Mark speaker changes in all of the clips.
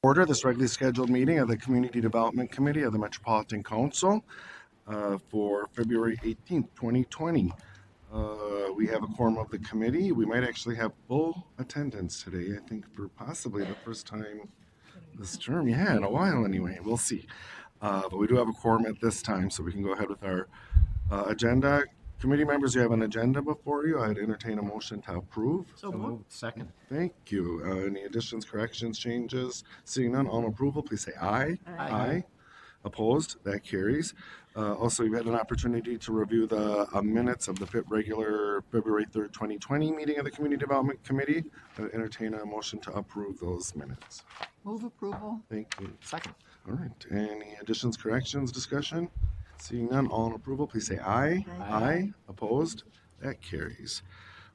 Speaker 1: Order this regularly scheduled meeting of the Community Development Committee of the Metropolitan Council for February 18th, 2020. We have a quorum of the committee. We might actually have full attendance today, I think, for possibly the first time this term. Yeah, in a while anyway. We'll see. But we do have a quorum at this time, so we can go ahead with our agenda. Committee members, you have an agenda before you. I'd entertain a motion to approve.
Speaker 2: So moved. Second.
Speaker 1: Thank you. Any additions, corrections, changes? Seeing none, all in approval, please say aye.
Speaker 2: Aye.
Speaker 1: Opposed? That carries. Also, you had an opportunity to review the minutes of the regular February 3rd, 2020 meeting of the Community Development Committee. Entertain a motion to approve those minutes.
Speaker 2: Move approval.
Speaker 1: Thank you.
Speaker 2: Second.
Speaker 1: All right. Any additions, corrections, discussion? Seeing none, all in approval, please say aye.
Speaker 2: Aye.
Speaker 1: Opposed? That carries.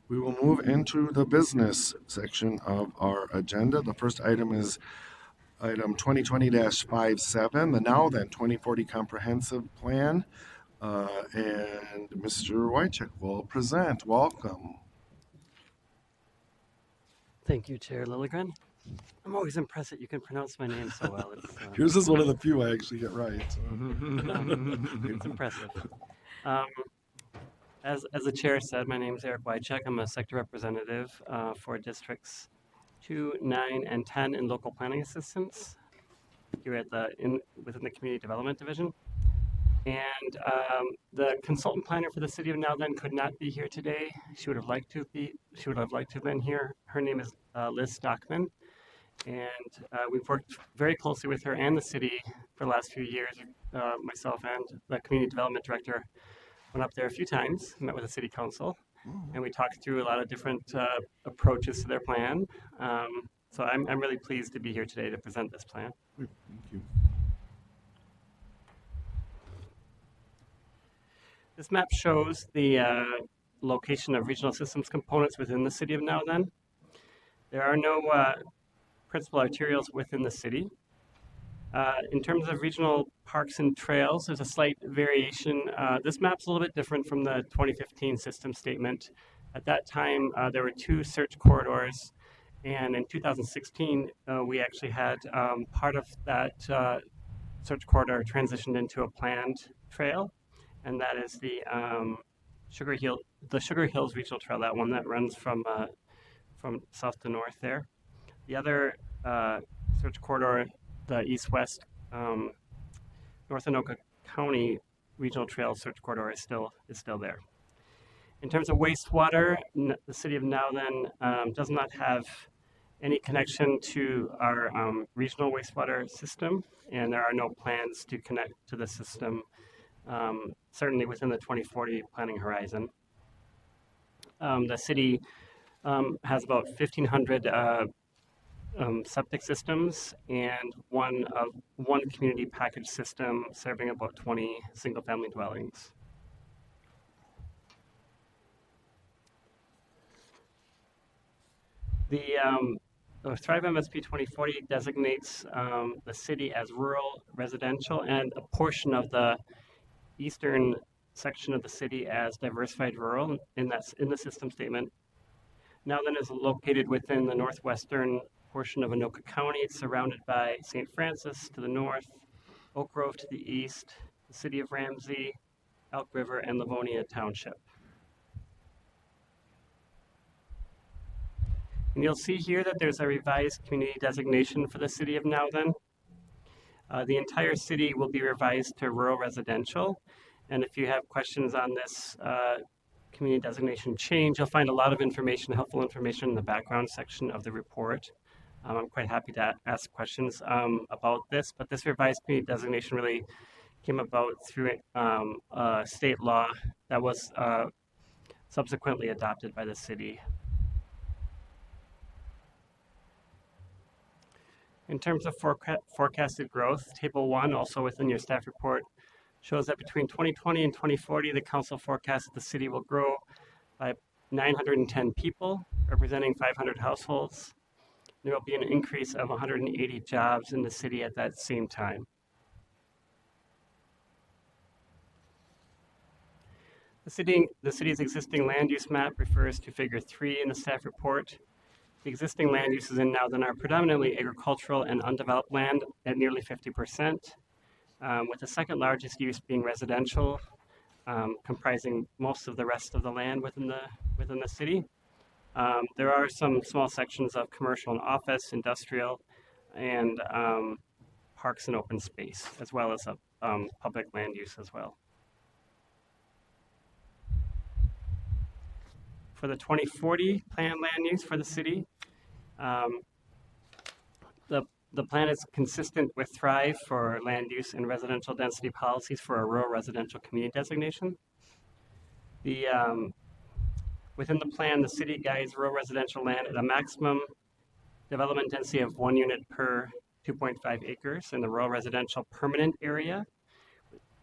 Speaker 1: We will move into the business section of our agenda. The first item is item 2020-57, the now then 2040 Comprehensive Plan. And Mr. Wycheck will present. Welcome.
Speaker 3: Thank you, Chair Lilligren. I'm always impressed that you can pronounce my name so well.
Speaker 1: Yours is one of the few I actually get right.
Speaker 3: It's impressive. As the chair said, my name is Eric Wycheck. I'm a sector representative for districts 2, 9, and 10 in local planning assistance here at within the Community Development Division. And the consultant planner for the city of Now Then could not be here today. She would have liked to have been here. Her name is Liz Stockman. And we've worked very closely with her and the city for the last few years. Myself and the community development director went up there a few times, met with the city council, and we talked through a lot of different approaches to their plan. So I'm really pleased to be here today to present this plan.
Speaker 1: Thank you.
Speaker 3: This map shows the location of regional systems components within the city of Now Then. There are no principal arterials within the city. In terms of regional parks and trails, there's a slight variation. This map's a little bit different from the 2015 system statement. At that time, there were 2 search corridors, and in 2016, we actually had part of that search corridor transitioned into a planned trail, and that is the Sugar Hills Regional Trail, that one that runs from south to north there. The other search corridor, the east-west North Anoka County Regional Trail Search Corridor is still there. In terms of wastewater, the city of Now Then does not have any connection to our regional wastewater system, and there are no plans to connect to the system, certainly within the 2040 planning horizon. The city has about 1,500 septic systems and one community package system serving about 20 single-family dwellings. The Thrive MSP 2040 designates the city as rural residential and a portion of the eastern section of the city as diversified rural in the system statement. Now Then is located within the northwestern portion of Anoka County. It's surrounded by St. Francis to the north, Oak Grove to the east, the city of Ramsey, Elk River, and Livonia Township. And you'll see here that there's a revised community designation for the city of Now Then. The entire city will be revised to rural residential. And if you have questions on this community designation change, you'll find a lot of information, helpful information in the background section of the report. I'm quite happy to ask questions about this, but this revised community designation really came about through state law that was subsequently adopted by the city. In terms of forecasted growth, Table 1, also within your staff report, shows that between 2020 and 2040, the council forecasts that the city will grow by 910 people, representing 500 households. There will be an increase of 180 jobs in the city at that same time. The city's existing land use map refers to Figure 3 in the staff report. The existing land uses in Nowthen are predominantly agricultural and undeveloped land at nearly 50%, with the second largest use being residential, comprising most of the rest of the land within the city. There are some small sections of commercial and office, industrial, and parks and open space, as well as a public land use as well. For the 2040 plan land use for the city, um, the plan is consistent with Thrive for land use and residential density policies for a rural residential community designation. Within the plan, the city guides rural residential land at a maximum development density of 1 unit per 2.5 acres in the rural residential permanent area.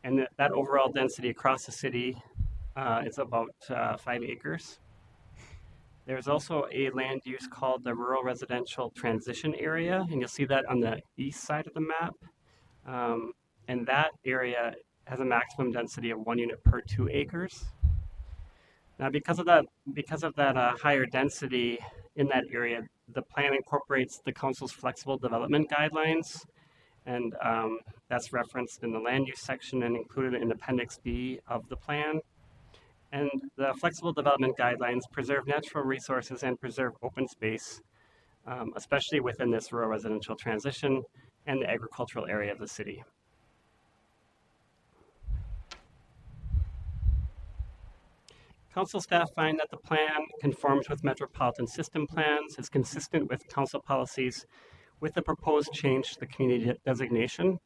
Speaker 3: And that overall density across the city is about 5 acres. There's also a land use called the rural residential transition area, and you'll see that on the east side of the map. And that area has a maximum density of 1 unit per 2 acres. Now, because of that higher density in that area, the plan incorporates the council's flexible development guidelines, and that's referenced in the land use section and included in Appendix B of the plan. And the flexible development guidelines preserve natural resources and preserve open space, especially within this rural residential transition and the agricultural area of the city. Council staff find that the plan conforms with Metropolitan system plans, is consistent with council policies with the proposed change to the community designation.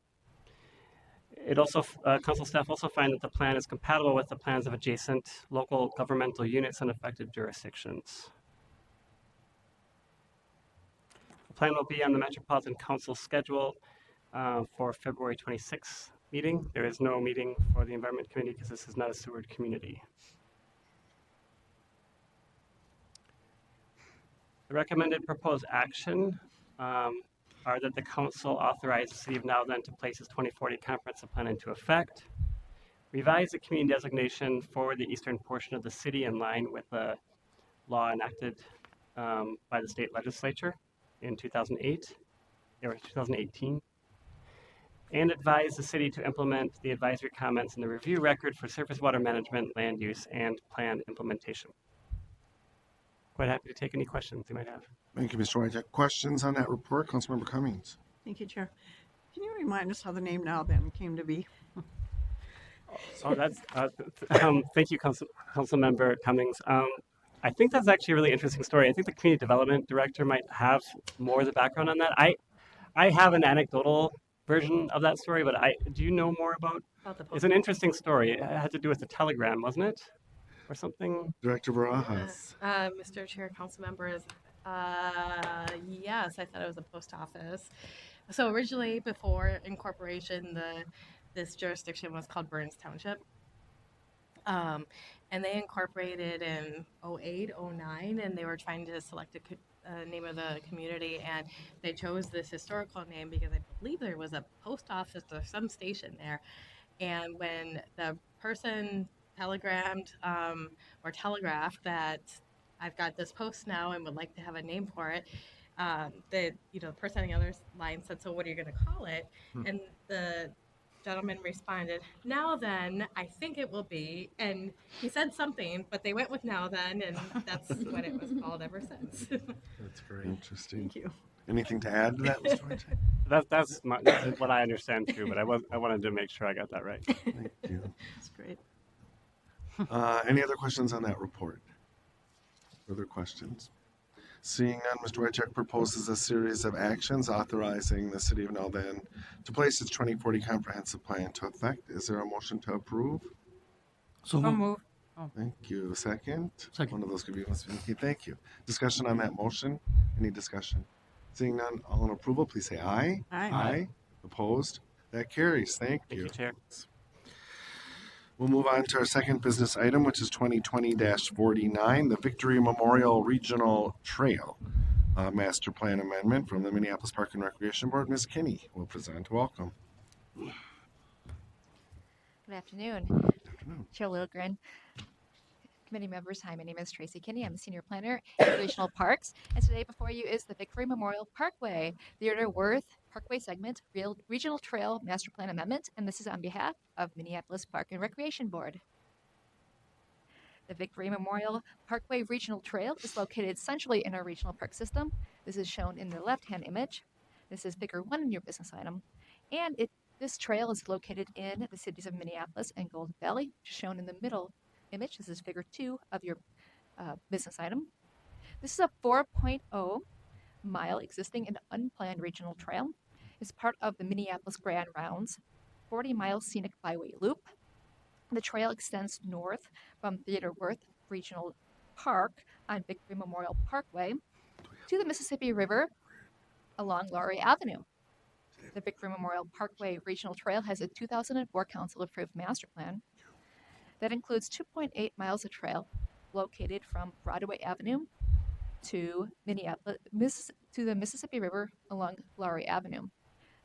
Speaker 3: Council staff also find that the plan is compatible with the plans of adjacent local governmental units and affected jurisdictions. The plan will be on the Metropolitan Council schedule for February 26th meeting. There is no meeting for the Environment Committee because this is not a sewered community. The recommended proposed action are that the council authorize the city of Nowthen to place its 2040 comprehensive plan into effect, revise the community designation for the eastern portion of the city in line with the law enacted by the state legislature in 2008 or 2018, and advise the city to implement the advisory comments in the review record for surface water management, land use, and plan implementation. Quite happy to take any questions you might have.
Speaker 1: Thank you, Mr. Wojcik. Questions on that report? Councilmember Cummings.
Speaker 2: Thank you, Chair. Can you remind us how the name Nowthen came to be?
Speaker 3: Oh, that's thank you, Councilmember Cummings. I think that's actually a really interesting story. I think the community development director might have more of the background on that. I have an anecdotal version of that story, but do you know more about
Speaker 4: the
Speaker 3: it's an interesting story. It had to do with the telegram, wasn't it? Or something?
Speaker 1: Director Barajas.
Speaker 4: Mr. Chair, council members, yes, I thought it was a post office. So originally, before incorporation, this jurisdiction was called Burns Township. And they incorporated in 08, 09, and they were trying to select a name of the community, and they chose this historical name because I believe there was a post office or some station there. And when the person telegrammed or telegraphed that I've got this post now and would like to have a name for it, the person on the other line said, "So what are you going to call it?" And the gentleman responded, "Nowthen, I think it will be." And he said something, but they went with Nowthen, and that's what it was called ever since.
Speaker 1: That's very interesting.
Speaker 2: Thank you.
Speaker 1: Anything to add to that, Mr. Wojcik?
Speaker 3: That's what I understand too, but I wanted to make sure I got that right.
Speaker 1: Thank you.
Speaker 2: That's great.
Speaker 1: Any other questions on that report? Further questions? Seeing none, Mr. Wojcik proposes a series of actions authorizing the city of Nowthen to place its 2040 comprehensive plan into effect. Is there a motion to approve?
Speaker 5: So move.
Speaker 1: Thank you. Second?
Speaker 5: Second.
Speaker 1: One of those could be Ms. Vinkie. Thank you. Discussion on that motion? Any discussion? Seeing none, all in approval, please say aye.
Speaker 2: Aye.
Speaker 1: Opposed? That carries. Thank
Speaker 3: Thank
Speaker 1: you.
Speaker 3: you, Chair.
Speaker 1: We'll move on to our second business item, which is 2020-49, the Victory Memorial Regional Trail Master Plan Amendment from the Minneapolis Park and Recreation Board. Ms. Kinney will present. Welcome.
Speaker 6: Good afternoon, Chair Lilligren, Committee members, hi, my name is Tracy Kinney. I'm a senior planner at Regional Parks, and today before you is the Victory Memorial Parkway Theater Worth Parkway Segment Regional Trail Master Plan Amendment, and this is on behalf of Minneapolis Park and Recreation Board. The Victory Memorial Parkway Regional Trail is located centrally in our regional park system. This is shown in the left-hand image. This is figure 1 in your business item, and this trail is located in the cities of Minneapolis and Golden Valley, which is shown in the middle image. This is figure 2 of your business item. This is a 4.0 mile existing and unplanned regional trail. It's part of the Minneapolis Grand Rounds 40-mile scenic byway loop. The trail extends north from Theodore Wirth Regional Park on Victory Memorial Parkway to the Mississippi River along Laurie Avenue. The Victory Memorial Parkway Regional Trail has a 2004 council-approved master plan that includes 2.8 miles of trail located from Broadway Avenue to to the Mississippi River along Laurie Avenue.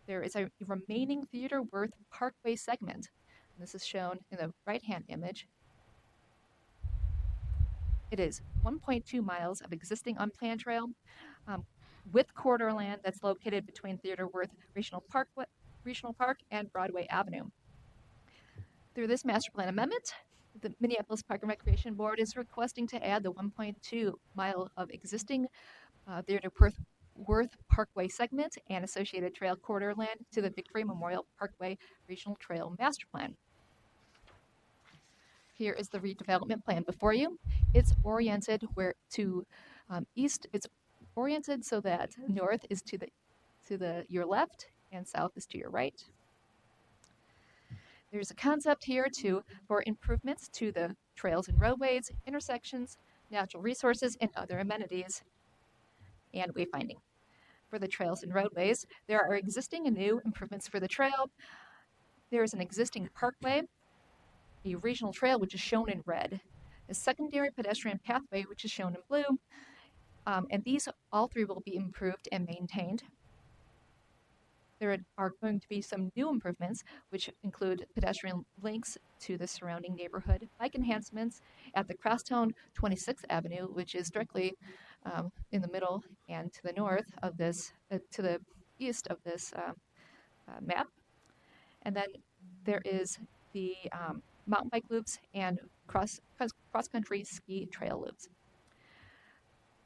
Speaker 6: There is a remaining Theodore Wirth Parkway segment. This is shown in the right-hand image. It is 1.2 miles of existing unplanned trail with corridor land that's located between Theodore Wirth Regional Park and Broadway Avenue. Through this master plan amendment, the Minneapolis Park and Recreation Board is requesting to add the 1.2 mile of existing Theodore Wirth Parkway segment and associated trail corridor land to the Victory Memorial Parkway Regional Trail Master Plan. Here is the redevelopment plan before you. It's oriented east. It's oriented so that north is to your left and south is to your right. There's a concept here for improvements to the trails and roadways, intersections, natural resources, and other amenities, and wayfinding. For the trails and roadways, there are existing and new improvements for the trail. There is an existing parkway, a regional trail, which is shown in red, a secondary pedestrian pathway, which is shown in blue, and these all three will be improved and maintained. There are going to be some new improvements, which include pedestrian links to the surrounding neighborhood, bike enhancements at the Crosstown 26th Avenue, which is directly in the middle and to the north of this, to the east of this map. And then there is the mountain bike loops and cross-country ski trail loops.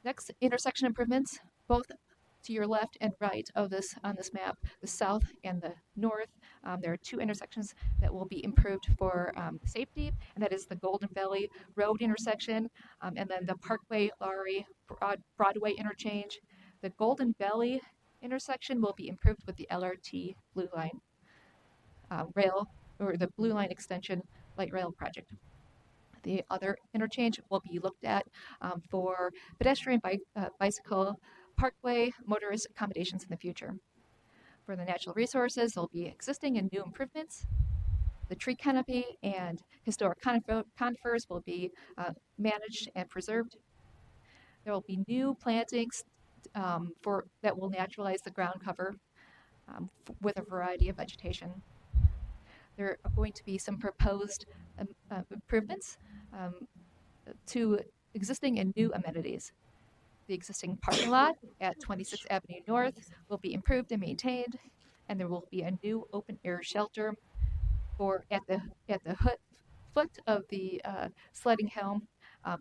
Speaker 6: Next, intersection improvements, both to your left and right of this on this map, the south and the north. There are two intersections that will be improved for safety, and that is the Golden Valley Road intersection, and then the Parkway Laurie Broadway interchange. The Golden Valley intersection will be improved with the LRT Blue Line rail, or the Blue Line Extension Light Rail project. The other interchange will be looked at for pedestrian, bicycle, parkway, motorist accommodations in the future. For the natural resources, there will be existing and new improvements. The tree canopy and historic conifers will be managed and preserved. There will be new plantings that will naturalize the ground cover with a variety of vegetation. There are going to be some proposed improvements to existing and new amenities. The existing parking lot at 26th Avenue North will be improved and maintained, and there will be a new open-air shelter at the foot of the sledding hill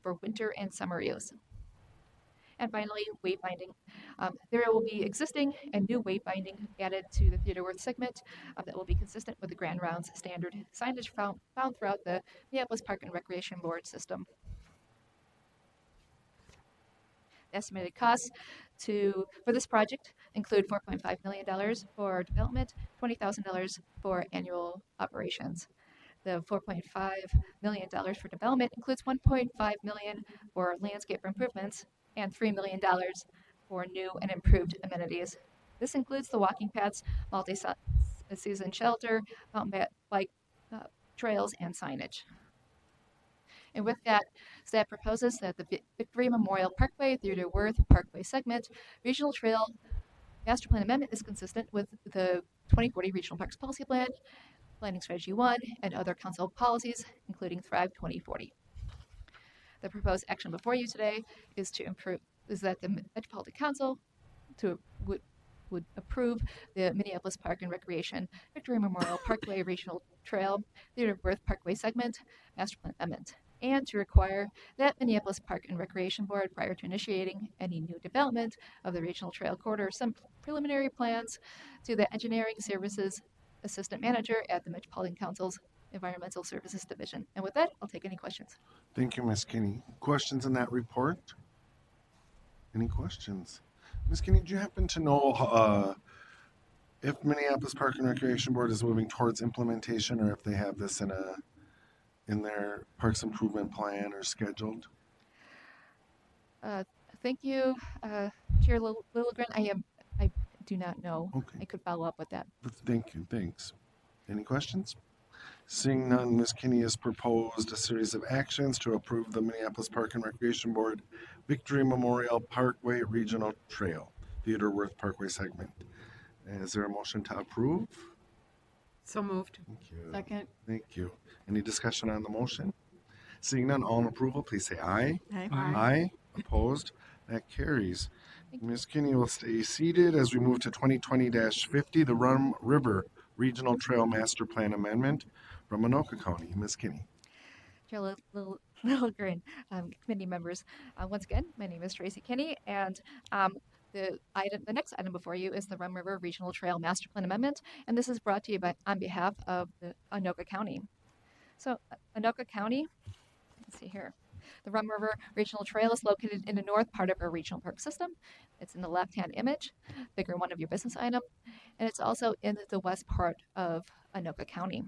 Speaker 6: for winter and summer use. And finally, wayfinding. There will be existing and new wayfinding added to the Theodore Wirth segment that will be consistent with the Grand Rounds standard signage found throughout the Minneapolis Park and Recreation Board system. Estimated costs for this project include $4.5 million for development, $20,000 for annual operations. The $4.5 million for development includes $1.5 million for landscape improvements and $3 million for new and improved amenities. This includes the walking paths, multi-season shelter, mountain bike trails, and signage. And with that, staff proposes that the Victory Memorial Parkway, Theodore Wirth Parkway segment, Regional Trail Master Plan Amendment is consistent with the 2040 Regional Parks Policy Plan, Planning Strategy 1, and other council policies, including Thrive 2040. The proposed action before you today is that the Metropolitan Council would approve the Minneapolis Park and Recreation Victory Memorial Parkway Regional Trail Theater Worth Parkway segment master plan amendment, and to require that Minneapolis Park and Recreation Board, prior to initiating any new development of the regional trail corridor, some preliminary plans to the Engineering Services Assistant Manager at the Metropolitan Council's Environmental Services Division. And with that, I'll take any questions.
Speaker 1: Thank you, Ms. Kinney. Questions in that report? Any questions? Ms. Kinney, do you happen to know if Minneapolis Park and Recreation Board is moving towards implementation, or if they have this in their Parks Improvement Plan or scheduled?
Speaker 6: Thank you, Chair Lilligren. I do not know.
Speaker 1: Okay.
Speaker 6: I could follow up with that.
Speaker 1: Thank you. Thanks. Any questions? Seeing none, Ms. Kinney has proposed a series of actions to approve the Minneapolis Park and Recreation Board Victory Memorial Parkway Regional Trail Theater Worth Parkway segment. Is there a motion to approve?
Speaker 5: So moved.
Speaker 1: Thank you.
Speaker 2: Second.
Speaker 1: Thank you. Any discussion on the motion? Seeing none, all in approval, please say aye.
Speaker 2: Aye.
Speaker 1: Aye. Opposed? That carries. Ms. Kinney will stay seated as we move to 2020-50, the Rum River Regional Trail Master Plan Amendment from Anoka County. Ms. Kinney.
Speaker 6: Chair Lilligren, committee members, once again, my name is Tracy Kinney, and the next item before you is the Rum River Regional Trail Master Plan Amendment, and this is brought to you on behalf of the Anoka County. So, Anoka County, let's see here. The Rum River Regional Trail is located in the north part of our regional park system. It's in the left-hand image, figure 1 of your business item, and it's also in the west part of Anoka County.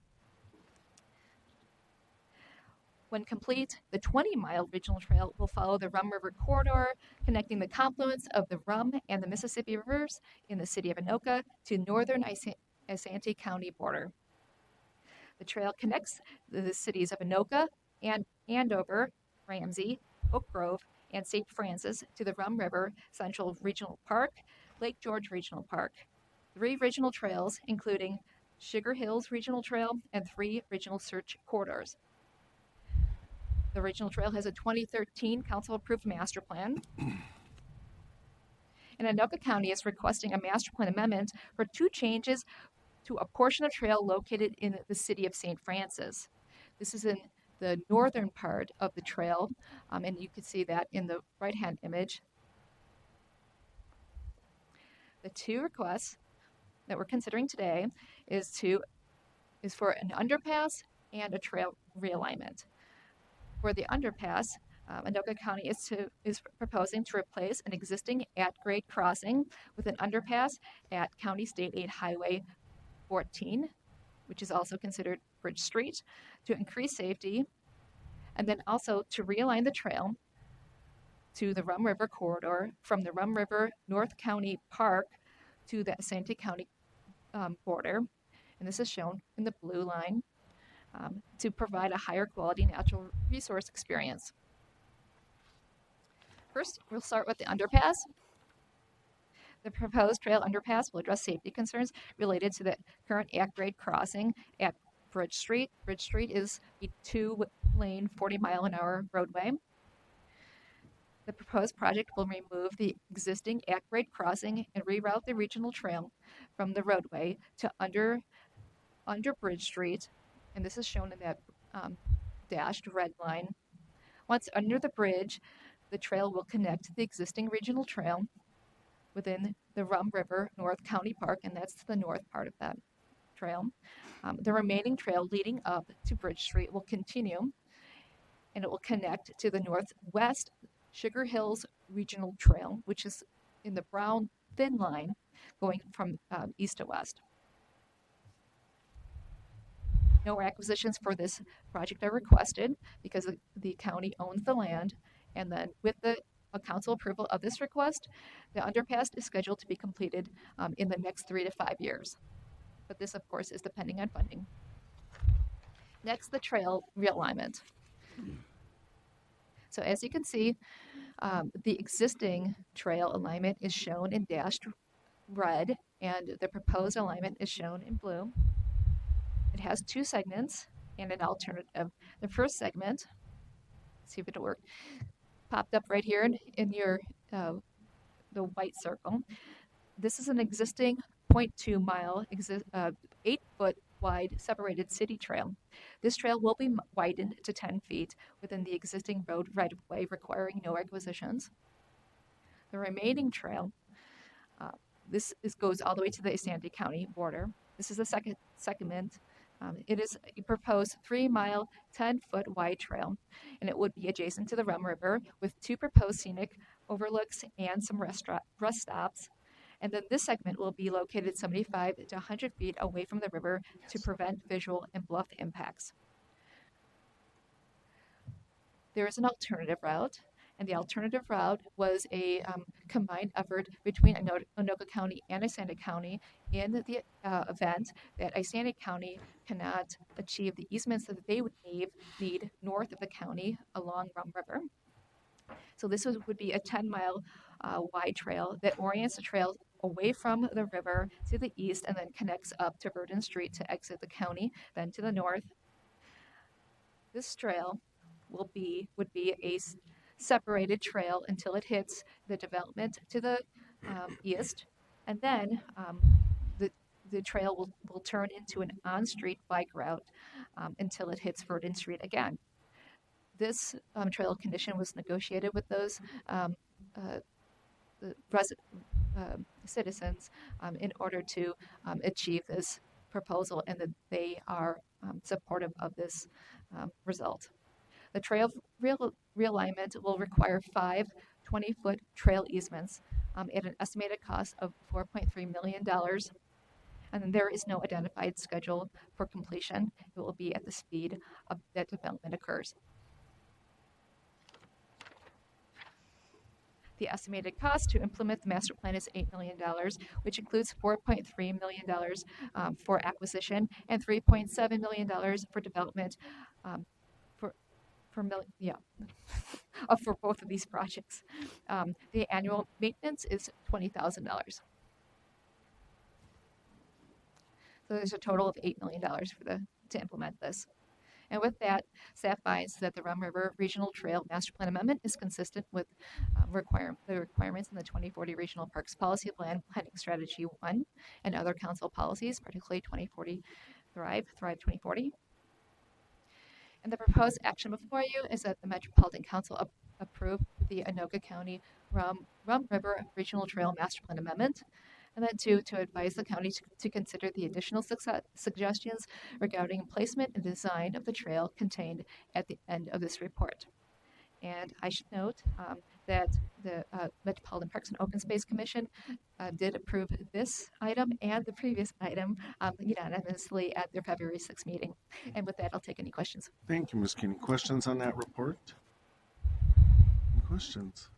Speaker 6: When complete, the 20-mile regional trail will follow the Rum River corridor, connecting the confluence of the Rum and the Mississippi rivers in the city of Anoka to northern Isanti County border. The trail connects the cities of Anoka and Andover, Ramsey, Oak Grove, and St. Francis to the Rum River Central Regional Park, Lake George Regional Park. 3 regional trails, including Sugar Hills Regional Trail and 3 regional search corridors. The regional trail has a 2013 council-approved master plan. And Anoka County is requesting a master plan amendment for 2 changes to a portion of trail located in the city of St. Francis. This is in the northern part of the trail, and you can see that in the right-hand image. The 2 requests that we're considering today is for an underpass and a trail realignment. For the underpass, Anoka County is proposing to replace an existing at-grade crossing with an underpass at County State Aid Highway 14, which is also considered Bridge Street, to increase safety, and then also to realign the trail to the Rum River corridor from the Rum River North County Park to the Isanti County border, and this is shown in the blue line, to provide a higher quality natural resource experience. First, we'll start with the underpass. The proposed trail underpass will address safety concerns related to the current at-grade crossing at Bridge Street. Bridge Street is a 2-lane, 40-mile-an-hour roadway. The proposed project will remove the existing at-grade crossing and reroute the regional trail from the roadway to under Bridge Street, and this is shown in that dashed red line. Once under the bridge, the trail will connect the existing regional trail within the Rum River North County Park, and that's the north part of that trail. The remaining trail leading up to Bridge Street will continue, and it will connect to the northwest Sugar Hills Regional Trail, which is in the brown thin line going from east to west. No acquisitions for this project are requested because the county owns the land, and then with the council approval of this request, the underpass is scheduled to be completed in the next 3 to 5 years. But this, of course, is depending on funding. Next, the trail realignment. So as you can see, the existing trail alignment is shown in dashed red, and the proposed alignment is shown in blue. It has 2 segments and an alternative. The first segment see if it'll work. Popped up right here in your the white circle. This is an existing 0.2 mile, 8-foot wide separated city trail. This trail will be widened to 10 feet within the existing road right of way, requiring no acquisitions. The remaining trail, goes all the way to the Sandy County border. This is the second segment. It is a proposed 3-mile, 10-foot wide trail, and it would be adjacent to the Rum River with 2 proposed scenic overlooks and some rest stops. And then this segment will be located 75 to 100 feet away from the river to prevent visual and bluff impacts. There is an alternative route, and the alternative route was a combined effort between Anoka County and Isanti County in the event that Isanti County cannot achieve the easements that they would need north of the county along Rum River. So this would be a 10-mile wide trail that orients the trail away from the river to the east and then connects up to Verdon Street to exit the county, then to the north. This trail would be a separated trail until it hits the development to the east, and then the trail will turn into an on-street bike route until it hits Verdon Street again. This trail condition was negotiated with those citizens in order to achieve this proposal, and that they are supportive of this result. The trail realignment will require 5 20-foot trail easements at an estimated cost of $4.3 million. And there is no identified schedule for completion. It will be at the speed of that development occurs. The estimated cost to implement the master plan is $8 million, which includes $4.3 million for acquisition and $3.7 million for development for both of these projects. The annual maintenance is $20,000. So there's a total of $8 million to implement this. And with that, staff finds that the Rum River Regional Trail Master Plan Amendment is consistent with the requirements in the 2040 Regional Parks Policy Plan, Planning Strategy 1, and other council policies, particularly 2040 Thrive 2040. And the proposed action before you is that the Metropolitan Council approve the Anoka County Rum River Regional Trail Master Plan Amendment, and then to advise the county to consider the additional suggestions regarding placement and design of the trail contained at the end of this report. And I should note that the Metropolitan Parks and Open Space Commission did approve this item and the previous item unanimously at their February 6th meeting. And with that, I'll take any questions.
Speaker 1: Thank you, Ms. Kinney. Questions on that report? Any questions?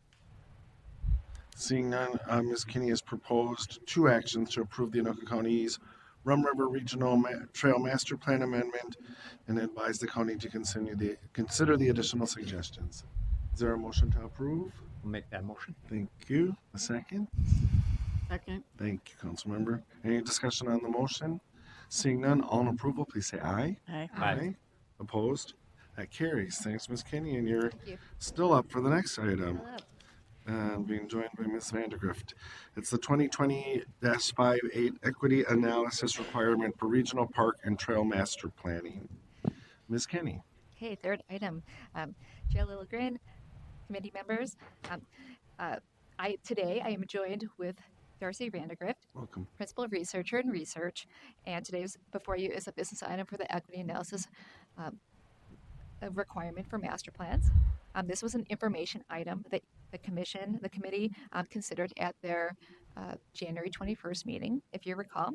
Speaker 1: Seeing none, Ms. Kinney has proposed 2 actions to approve the Anoka County's Rum River Regional Trail Master Plan Amendment and advise the county to consider the additional suggestions. Is there a motion to approve?
Speaker 7: I'll make that motion.
Speaker 1: Thank you. A second?
Speaker 2: Second.
Speaker 1: Thank you, Councilmember. Any discussion on the motion? Seeing none, all in approval, please say aye.
Speaker 2: Aye.
Speaker 7: Aye.
Speaker 1: Opposed? That carries. Thanks, Ms. Kinney, and you're
Speaker 6: Thank you.
Speaker 1: still up for the next item.
Speaker 6: Hello.
Speaker 1: And being joined by Ms. Vandergrift. It's the 2020-58 Equity Analysis Requirement for Regional Park and Trail Master Planning. Ms. Kinney.
Speaker 6: Okay, third item. Chair Lilligren, committee members. Today I am joined with Darcy Vandergrift,
Speaker 1: Welcome.
Speaker 6: Principal Researcher in Research, and today's before you is a business item for the equity analysis requirement for master plans. This was an information item that the committee considered at their January 21st meeting, if you recall.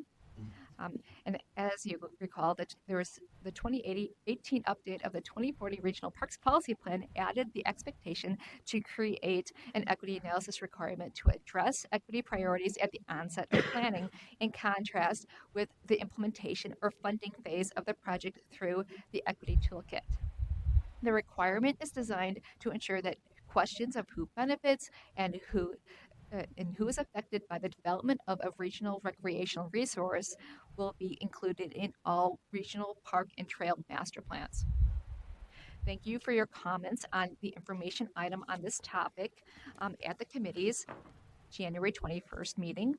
Speaker 6: And as you recall, that there was the 2018 update of the 2040 Regional Parks Policy Plan added the expectation to create an equity analysis requirement to address equity priorities at the onset of planning, in contrast with the implementation or funding phase of the project through the equity toolkit. The requirement is designed to ensure that questions of who benefits and who is affected by the development of a regional recreational resource will be included in all regional park and trail master plans. Thank you for your comments on the information item on this topic at the committee's January 21st meeting.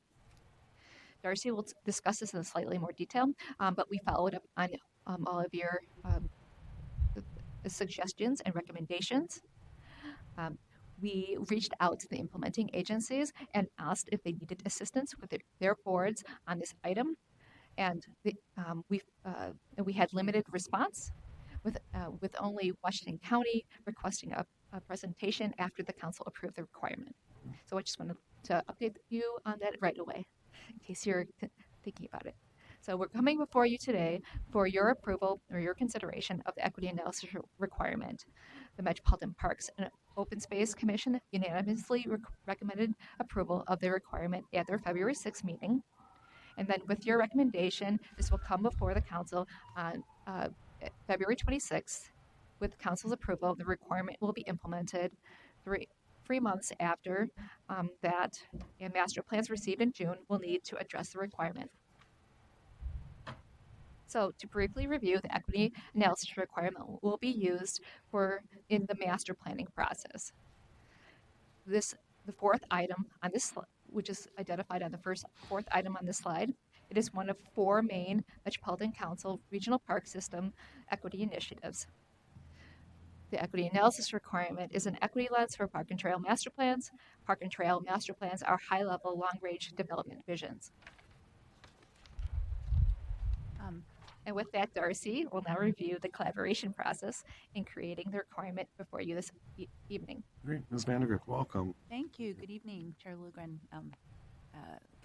Speaker 6: Darcy will discuss this in slightly more detail, but we followed up on all of your suggestions and recommendations. We reached out to the implementing agencies and asked if they needed assistance with their boards on this item, and we had limited response, with only Washington County requesting a presentation after the council approved the requirement. So I just wanted to update you on that right away, in case you're thinking about it. So we're coming before you today for your approval or your consideration of the equity analysis requirement. The Metropolitan Parks and Open Space Commission unanimously recommended approval of the requirement at their February 6th meeting. And then with your recommendation, this will come before the council on February 26th. With council's approval, the requirement will be implemented 3 months after that, and master plans received in June will need to address the requirement. So to briefly review, the equity analysis requirement will be used in the master planning process. The fourth item on this, which is identified on the fourth item on this slide, it is one of 4 main Metropolitan Council Regional Park System equity initiatives. The equity analysis requirement is an equity lens for park and trail master plans. Park and trail master plans are high-level, long-range development visions. And with that, Darcy will now review the collaboration process in creating the requirement before you this evening.
Speaker 1: Great. Ms. Vandergrift, welcome.
Speaker 7: Thank you. Good evening, Chair Lugren,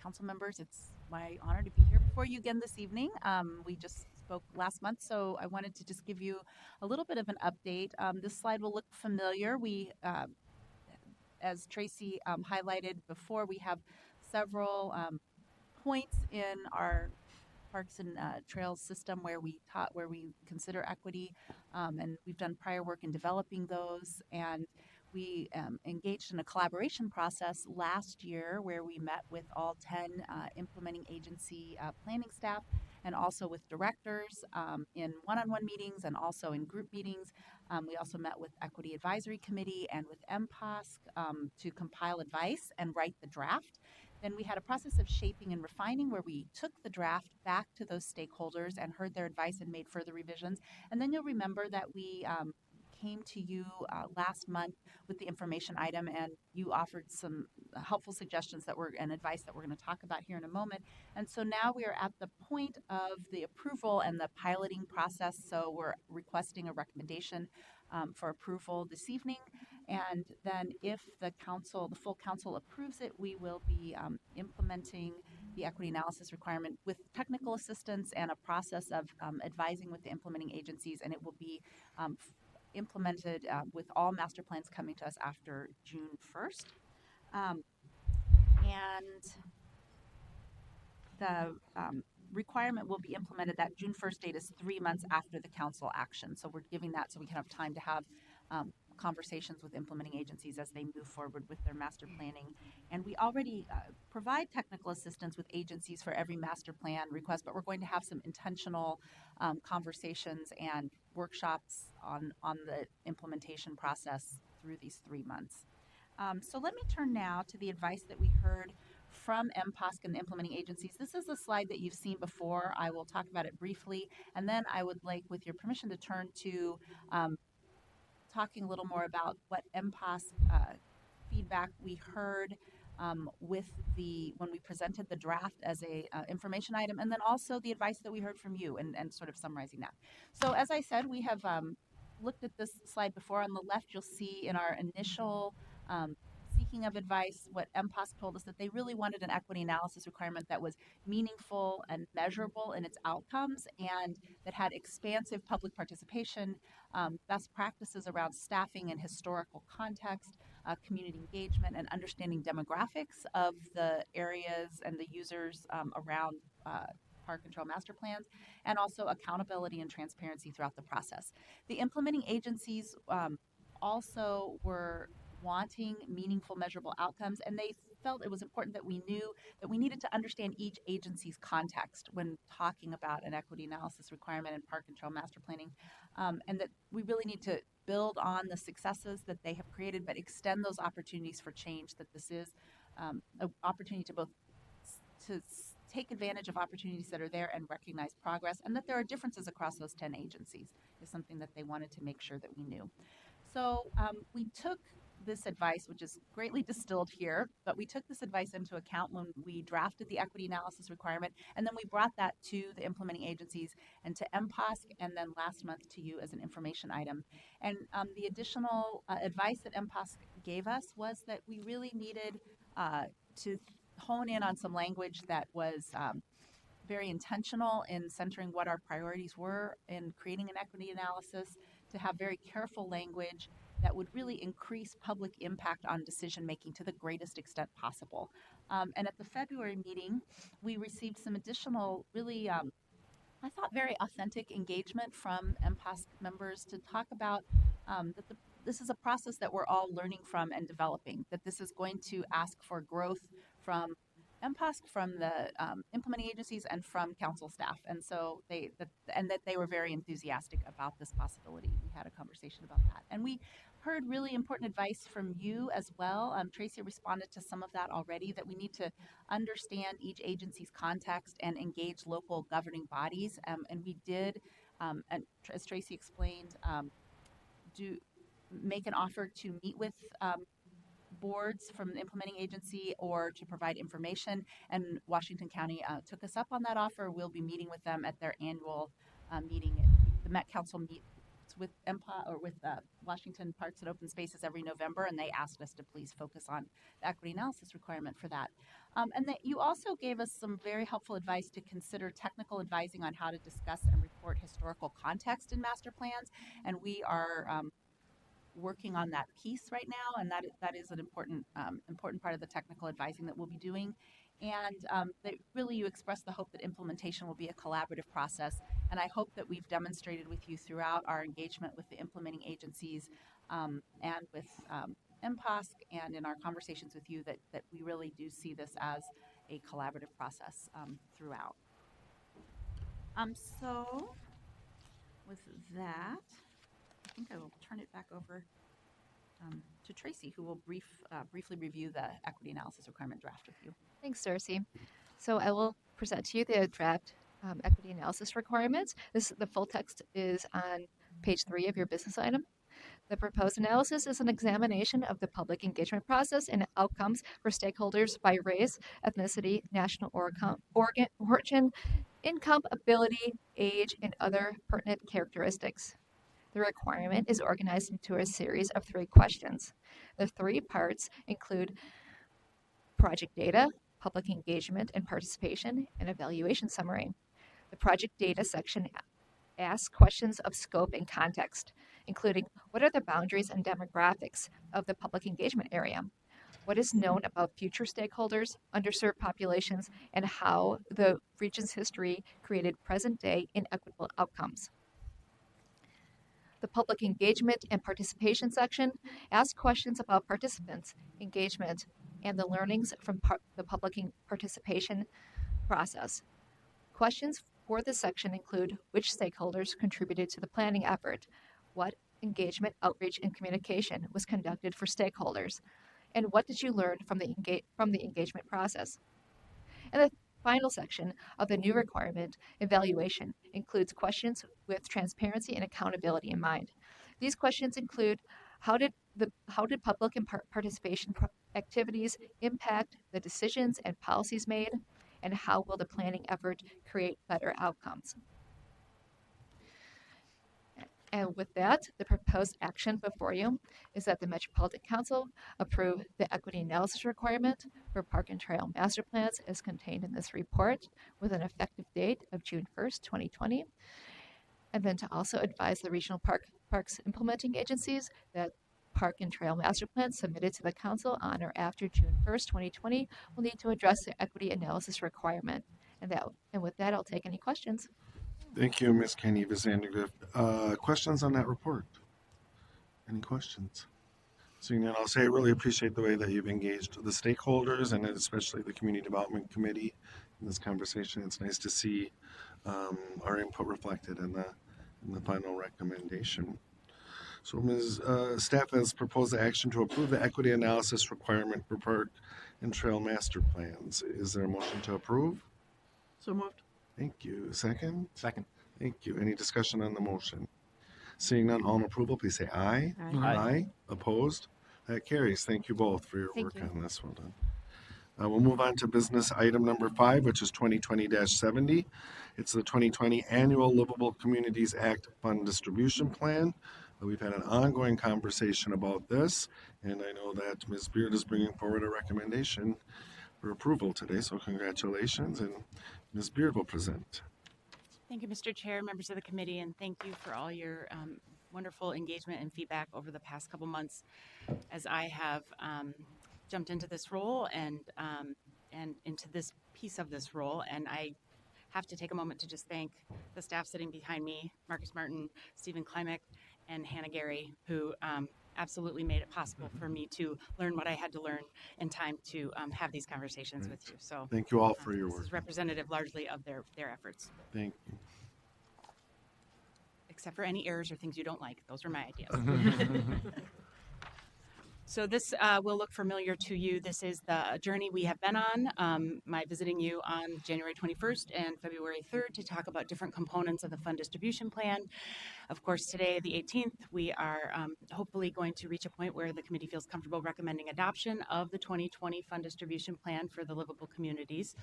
Speaker 7: council members. It's my honor to be here before you again this evening. We just spoke last month, so I wanted to just give you a little bit of an update. This slide will look familiar. As Tracy highlighted before, we have several points in our parks and trails system where we consider equity, and we've done prior work in developing those, and we engaged in a collaboration process last year where we met with all 10 implementing agency planning staff and also with directors in one-on-one meetings and also in group meetings. We also met with Equity Advisory Committee and with Mpos to compile advice and write the draft. Then we had a process of shaping and refining where we took the draft back to those stakeholders and heard their advice and made further revisions. And then you'll remember that we came to you last month with the information item, and you offered some helpful suggestions and advice that we're going to talk about here in a moment. And so now we are at the point of the approval and the piloting process. So we're requesting a recommendation for approval this evening. And then if the full council approves it, we will be implementing the equity analysis requirement with technical assistance and a process of advising with the implementing agencies, and it will be implemented with all master plans coming to us after June 1st. And the requirement will be implemented. That June 1st date is 3 months after the council action. So we're giving that so we can have time to have conversations with implementing agencies as they move forward with their master planning. And we already provide technical assistance with agencies for every master plan request, but we're going to have some intentional conversations and workshops on the implementation process through these 3 months. So let me turn now to the advice that we heard from Mpos and the implementing agencies. This is a slide that you've seen before. I will talk about it briefly, and then I would like, with your permission, to turn to talking a little more about what Mpos feedback we heard when we presented the draft as a information item, and then also the advice that we heard from you, and sort of summarizing that. So as I said, we have looked at this slide before. On the left, you'll see in our initial seeking of advice, what Mpos told us that they really wanted an equity analysis requirement that was meaningful and measurable in its outcomes, and that had expansive public participation, best practices around staffing and historical context, community engagement, and understanding demographics of the areas and the users around park and trail master plans, and also accountability and transparency throughout the process. The implementing agencies also were wanting meaningful, measurable outcomes, and they felt it was important that we knew that we needed to understand each agency's context when talking about an equity analysis requirement in park and trail master planning, and that we really need to build on the successes that they have created, but extend those opportunities for change, that this is an opportunity to both take advantage of opportunities that are there and recognize progress, and that there are differences across those 10 agencies is something that they wanted to make sure that we knew. So we took this advice, which is greatly distilled here, but we took this advice into account when we drafted the equity analysis requirement, and then we brought that to the implementing agencies and to Mpos, and then last month to you as an information item. And the additional advice that Mpos gave us was that we really needed to hone in on some language that was very intentional in centering what our priorities were in creating an equity analysis, to have very careful language that would really increase public impact on decision making to the greatest extent possible. And at the February meeting, we received some additional really I thought very authentic engagement from Mpos members to talk about this is a process that we're all learning from and developing, that this is going to ask for growth from Mpos, from the implementing agencies, and from council staff. And so that they were very enthusiastic about this possibility. We had a conversation about that. And we heard really important advice from you as well. Tracy responded to some of that already, that we need to understand each agency's context and engage local governing bodies. And we did, and as Tracy explained, make an offer to meet with boards from the implementing agency or to provide information. And Washington County took us up on that offer. We'll be meeting with them at their annual meeting. The Met Council meets with Mpos or with Washington Parks and Open Spaces every November, and they asked us to please focus on the equity analysis requirement for that. And that you also gave us some very helpful advice to consider technical advising on how to discuss and report historical context in master plans. And we are working on that piece right now, and that is an important part of the technical advising that we'll be doing. And that really you expressed the hope that implementation will be a collaborative process, and I hope that we've demonstrated with you throughout our engagement with the implementing agencies and with Mpos and in our conversations with you that we really do see this as a collaborative process throughout. So with that, I think I will turn it back over to Tracy, who will briefly review the equity analysis requirement draft with you.
Speaker 6: Thanks, Darcy. So I will present to you the draft equity analysis requirements. The full text is on page 3 of your business item. The proposed analysis is an examination of the public engagement process and outcomes for stakeholders by race, ethnicity, national origin, income, ability, age, and other pertinent characteristics. The requirement is organized into a series of 3 questions. The 3 parts include project data, public engagement and participation, and evaluation summary. The project data section asks questions of scope and context, including what are the boundaries and demographics of the public engagement area? What is known about future stakeholders, underserved populations, and how the region's history created present-day inequitable outcomes? The public engagement and participation section asks questions about participants' engagement and the learnings from the public participation process. Questions for this section include which stakeholders contributed to the planning effort, what engagement, outreach, and communication was conducted for stakeholders, and what did you learn from the engagement process. And the final section of the new requirement, evaluation, includes questions with transparency and accountability in mind. These questions include how did public participation activities impact the decisions and policies made, and how will the planning effort create better outcomes? And with that, the proposed action before you is that the Metropolitan Council approve the equity analysis requirement for Park and Trail master plans as contained in this report with an effective date of June 1st, 2020. And then to also advise the regional parks implementing agencies that Park and Trail master plans submitted to the Council on or after June 1st, 2020 will need to address the equity analysis requirement. And with that, I'll take any questions.
Speaker 1: Thank you, Ms. Kenny Vandergrift. Questions on that report? Any questions? Seeing none, I'll say I really appreciate the way that you've engaged the stakeholders and especially the Community Development Committee in this conversation. It's nice to see our input reflected in the final recommendation. So staff has proposed the action to approve the equity analysis requirement for park and trail master plans. Is there a motion to approve?
Speaker 2: So moved.
Speaker 1: Thank you. Second?
Speaker 8: Second.
Speaker 1: Thank you. Any discussion on the motion? Seeing none, all in approval, please say aye.
Speaker 2: Aye.
Speaker 1: Opposed? That carries. Thank you both for your
Speaker 6: Thank
Speaker 1: work
Speaker 6: you.
Speaker 1: on this. Well done. We'll move on to business item number 5, which is 2020-70. It's the 2020 Annual Livable Communities Act Fund Distribution Plan. We've had an ongoing conversation about this, and I know that Ms. Beard is bringing forward a recommendation for approval today, so congratulations, and Ms. Beard will present.
Speaker 9: Thank you, Mr. Chair, members of the committee, and thank you for all your wonderful engagement and feedback over the past couple months as I have jumped into this role and into this piece of this role. And I have to take a moment to just thank the staff sitting behind me, Marcus Martin, Stephen Klimek, and Hannah Gary, who absolutely made it possible for me to learn what I had to learn in time to have these conversations with you. So
Speaker 1: Thank you all for your
Speaker 9: this
Speaker 1: work.
Speaker 9: is representative largely of their efforts.
Speaker 1: Thank you.
Speaker 9: Except for any errors or things you don't like. Those are my ideas. So this will look familiar to you. This is the journey we have been on, my visiting you on January 21st and February 3rd to talk about different components of the fund distribution plan. Of course, today, the 18th, we are hopefully going to reach a point where the committee feels comfortable recommending adoption of the 2020 fund distribution plan for the Livable Communities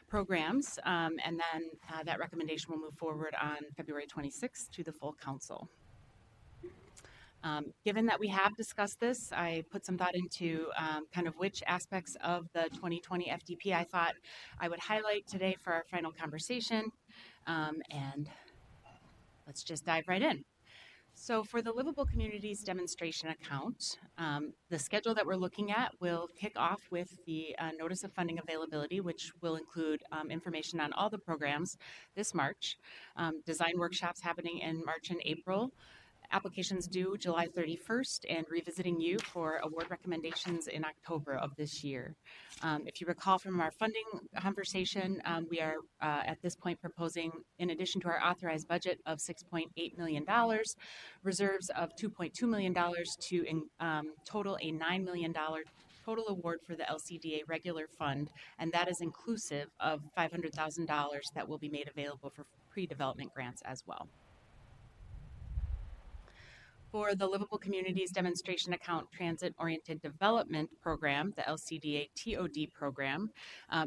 Speaker 9: programs. And then that recommendation will move forward on February 26th to the full council. Given that we have discussed this, I put some thought into kind of which aspects of the 2020 FDP I thought I would highlight today for our final conversation. And let's just dive right in. So for the Livable Communities demonstration account, the schedule that we're looking at will kick off with the notice of funding availability, which will include information on all the programs this March, design workshops happening in March and April, applications due July 31st, and revisiting you for award recommendations in October of this year. If you recall from our funding conversation, we are at this point proposing, in addition to our authorized budget of $6.8 million, reserves of $2.2 million to total a $9 million total award for the LCDA regular fund, and that is inclusive of $500,000 that will be made available for pre-development grants as well. For the Livable Communities Demonstration Account Transit Oriented Development Program, the LCDA TOD program,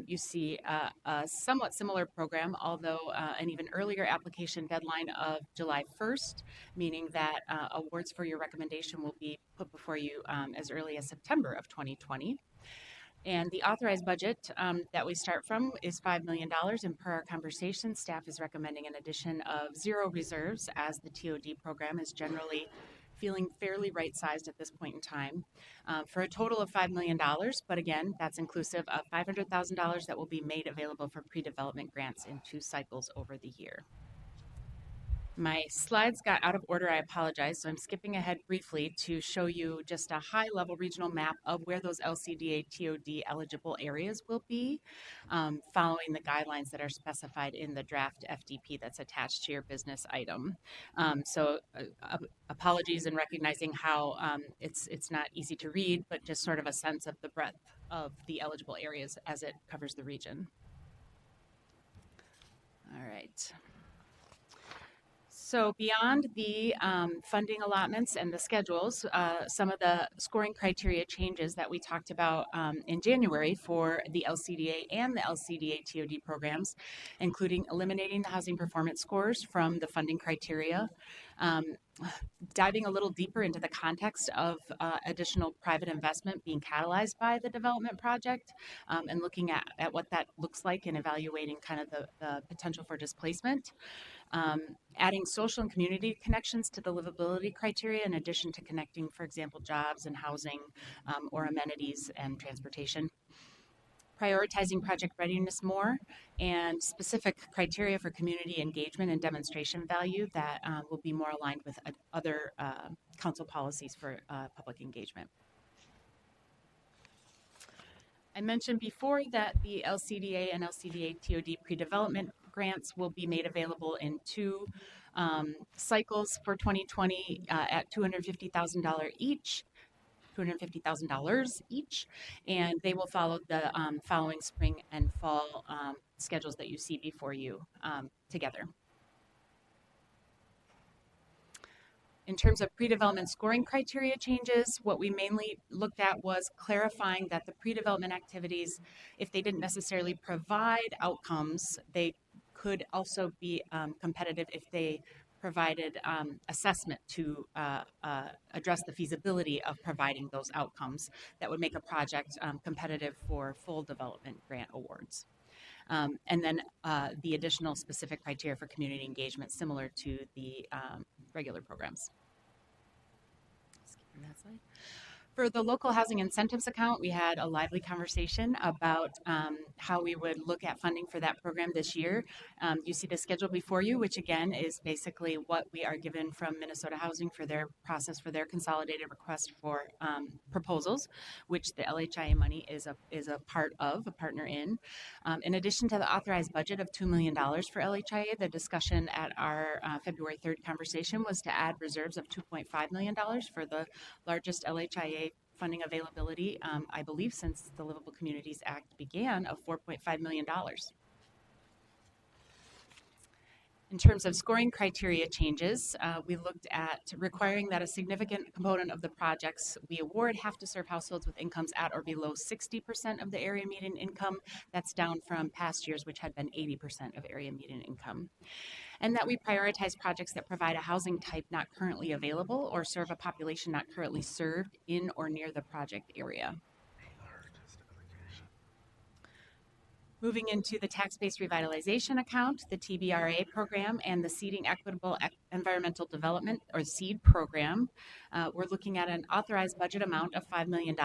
Speaker 9: you see a somewhat similar program, although an even earlier application deadline of July 1st, meaning that awards for your recommendation will be put before you as early as September of 2020. And the authorized budget that we start from is $5 million, and per our conversation, staff is recommending an addition of 0 reserves as the TOD program is generally feeling fairly right-sized at this point in time, for a total of $5 million, but again, that's inclusive of $500,000 that will be made available for pre-development grants in 2 cycles over the year. My slides got out of order, I apologize, so I'm skipping ahead briefly to show you just a high-level regional map of where those LCDA TOD eligible areas will be, following the guidelines that are specified in the draft FDP that's attached to your business item. So apologies in recognizing how it's not easy to read, but just sort of a sense of the breadth of the eligible areas as it covers the region. All right. So beyond the funding allotments and the schedules, some of the scoring criteria changes that we talked about in January for the LCDA and the LCDA TOD programs, including eliminating the housing performance scores from the funding criteria, diving a little deeper into the context of additional private investment being catalyzed by the development project, and looking at what that looks like and evaluating kind of the potential for displacement. Adding social and community connections to the livability criteria in addition to connecting, for example, jobs and housing or amenities and transportation. Prioritizing project readiness more, and specific criteria for community engagement and demonstration value that will be more aligned with other council policies for public engagement. I mentioned before that the LCDA and LCDA TOD pre-development grants will be made available in 2 cycles for 2020 at $250,000 each. $250,000 each, and they will follow the following spring and fall schedules that you see before you together. In terms of pre-development scoring criteria changes, what we mainly looked at was clarifying that the pre-development activities, if they didn't necessarily provide outcomes, they could also be competitive if they provided assessment to address the feasibility of providing those outcomes that would make a project competitive for full development grant awards. And then the additional specific criteria for community engagement similar to the regular programs. Skipping that slide. For the local housing incentives account, we had a lively conversation about how we would look at funding for that program this year. You see the schedule before you, which again is basically what we are given from Minnesota Housing for their process for their consolidated request for proposals, which the LHIA money is a part of, a partner in. In addition to the authorized budget of $2 million for LHIA, the discussion at our February 3rd conversation was to add reserves of $2.5 million for the largest LHIA funding availability, I believe, since the Livable Communities Act began, of $4.5 million. In terms of scoring criteria changes, we looked at requiring that a significant component of the projects we award have to serve households with incomes at or below 60% of the area median income. That's down from past years, which had been 80% of area median income. And that we prioritize projects that provide a housing type not currently available or serve a population not currently served in or near the project area. Moving into the tax-based revitalization account, the TBRA program, and the Seeding Equitable Environmental Development, or SEED program, we're looking at an authorized budget amount of $5 million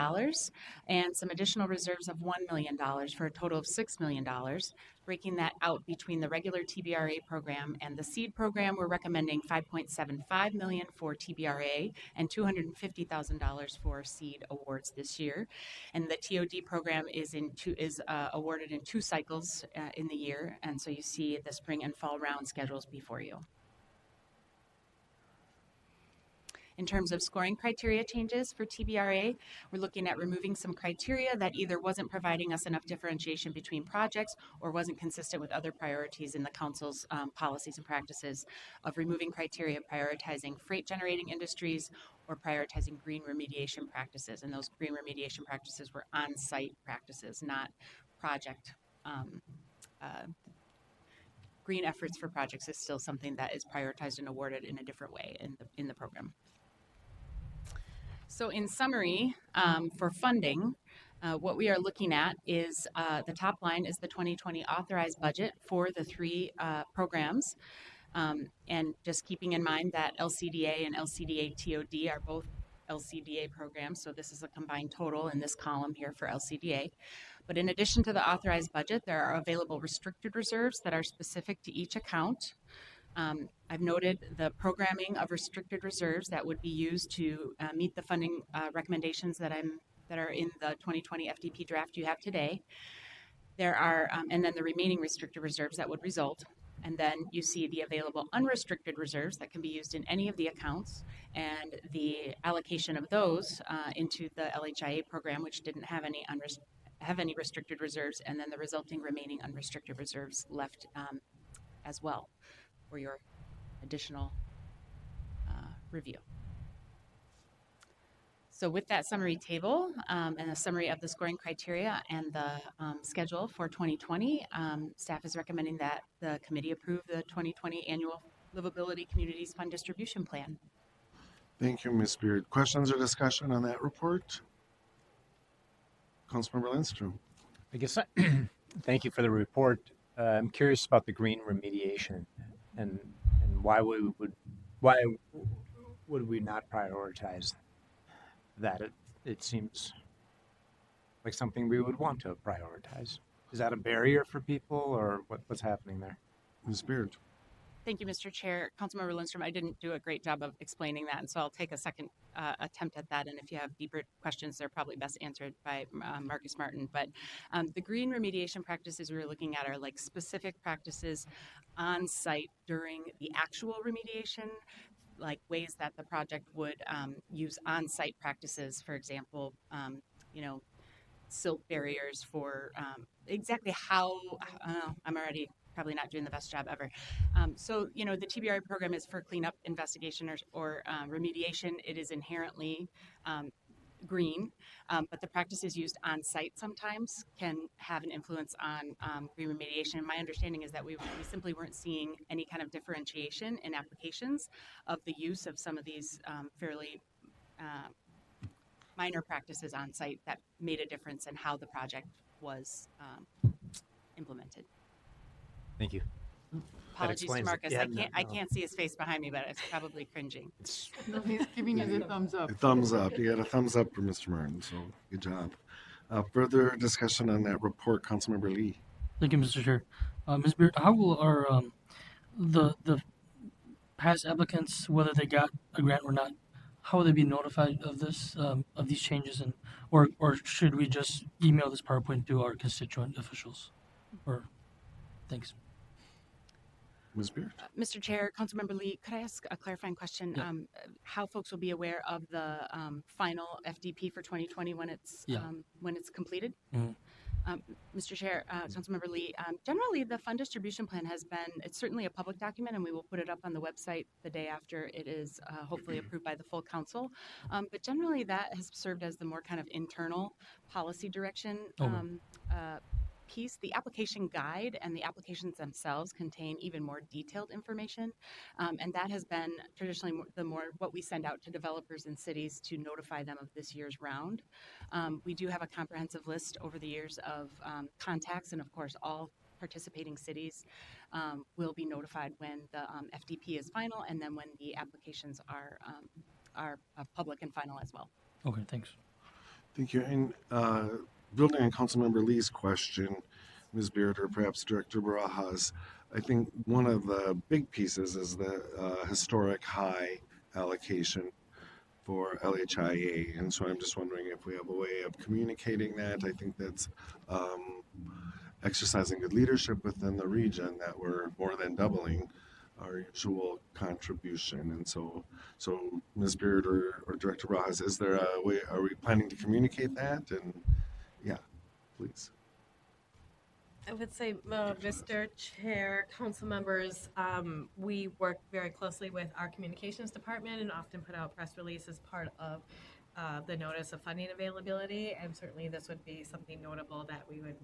Speaker 9: and some additional reserves of $1 million for a total of $6 million. Breaking that out between the regular TBRA program and the SEED program, we're recommending $5.75 million for TBRA and $250,000 for SEED awards this year. And the TOD program is awarded in 2 cycles in the year, and so you see the spring and fall round schedules before you. In terms of scoring criteria changes for TBRA, we're looking at removing some criteria that either wasn't providing us enough differentiation between projects or wasn't consistent with other priorities in the council's policies and practices of removing criteria prioritizing freight generating industries or prioritizing green remediation practices. And those green remediation practices were on-site practices, not project. Green efforts for projects is still something that is prioritized and awarded in a different way in the program. So in summary, for funding, what we are looking at is the top line is the 2020 authorized budget for the 3 programs. And just keeping in mind that LCDA and LCDA TOD are both LCDA programs, so this is a combined total in this column here for LCDA. But in addition to the authorized budget, there are available restricted reserves that are specific to each account. I've noted the programming of restricted reserves that would be used to meet the funding recommendations that are in the 2020 FDP draft you have today. There are, and then the remaining restricted reserves that would result. And then you see the available unrestricted reserves that can be used in any of the accounts, and the allocation of those into the LHIA program, which didn't have any restricted reserves, and then the resulting remaining unrestricted reserves left as well for your additional review. So with that summary table and a summary of the scoring criteria and the schedule for 2020, staff is recommending that the committee approve the 2020 annual Livability Communities Fund Distribution Plan.
Speaker 1: Thank you, Ms. Beard. Questions or discussion on that report? Councilmember Lindstrom.
Speaker 8: I guess thank you for the report. I'm curious about the green remediation and why would we not prioritize that? It seems like something we would want to prioritize. Is that a barrier for people, or what's happening there?
Speaker 1: Ms. Beard.
Speaker 9: Thank you, Mr. Chair. Councilmember Lindstrom, I didn't do a great job of explaining that, and so I'll take a second attempt at that. And if you have deeper questions, they're probably best answered by Marcus Martin. But the green remediation practices we're looking at are like specific practices on site during the actual remediation, like ways that the project would use on site practices, for example, you know, silt barriers for exactly how I'm already probably not doing the best job ever. So, you know, the TBRI program is for cleanup, investigation, or remediation. It is inherently green, but the practices used on site sometimes can have an influence on green remediation. My understanding is that we simply weren't seeing any kind of differentiation in applications of the use of some of these fairly minor practices on site that made a difference in how the project was implemented.
Speaker 8: Thank you.
Speaker 9: Apologies to
Speaker 8: explains it.
Speaker 9: Marcus.
Speaker 8: Yeah,
Speaker 9: I
Speaker 8: no.
Speaker 9: can't see his face behind me, but it's probably cringing.
Speaker 5: No, he's giving you the thumbs up.
Speaker 1: A thumbs up. You got a thumbs up for Mr. Martin, so good job. Further discussion on that report, Councilmember Lee.
Speaker 10: Thank you, Mr. Chair. Ms. Beard, how will our the past applicants, whether they got a grant or not, how will they be notified of this of these changes, and or should we just email this PowerPoint to our constituent officials? Or thanks.
Speaker 1: Ms. Beard.
Speaker 9: Mr. Chair, Councilmember Lee, could I ask a clarifying question?
Speaker 10: Yeah.
Speaker 9: How folks will be aware of the final FDP for 2020 when it's completed?
Speaker 10: Mhm.
Speaker 9: Mr. Chair, Councilmember Lee, generally the fund distribution plan it's certainly a public document, and we will put it up on the website the day after it is hopefully approved by the full council. But generally that has served as the more kind of internal policy direction piece. The application guide and the applications themselves contain even more detailed information, and that has been traditionally what we send out to developers and cities to notify them of this year's round. We do have a comprehensive list over the years of contacts, and of course all participating cities will be notified when the FDP is final, and then when the applications are public and final as well.
Speaker 10: Okay, thanks.
Speaker 1: Thank you. And building on Councilmember Lee's question, Ms. Beard, or perhaps Director Barajas, I think one of the big pieces is the historic high allocation for LHIA. And so I'm just wondering if we have a way of communicating that. I think that's exercising good leadership within the region, that we're more than doubling our usual contribution. And so Ms. Beard or Director Barajas, is there a way, are we planning to communicate that? And yeah, please.
Speaker 4: I would say, Mr. Chair, council members, we work very closely with our communications department and often put out press releases as part of the notice of funding availability. And certainly this would be something notable that we would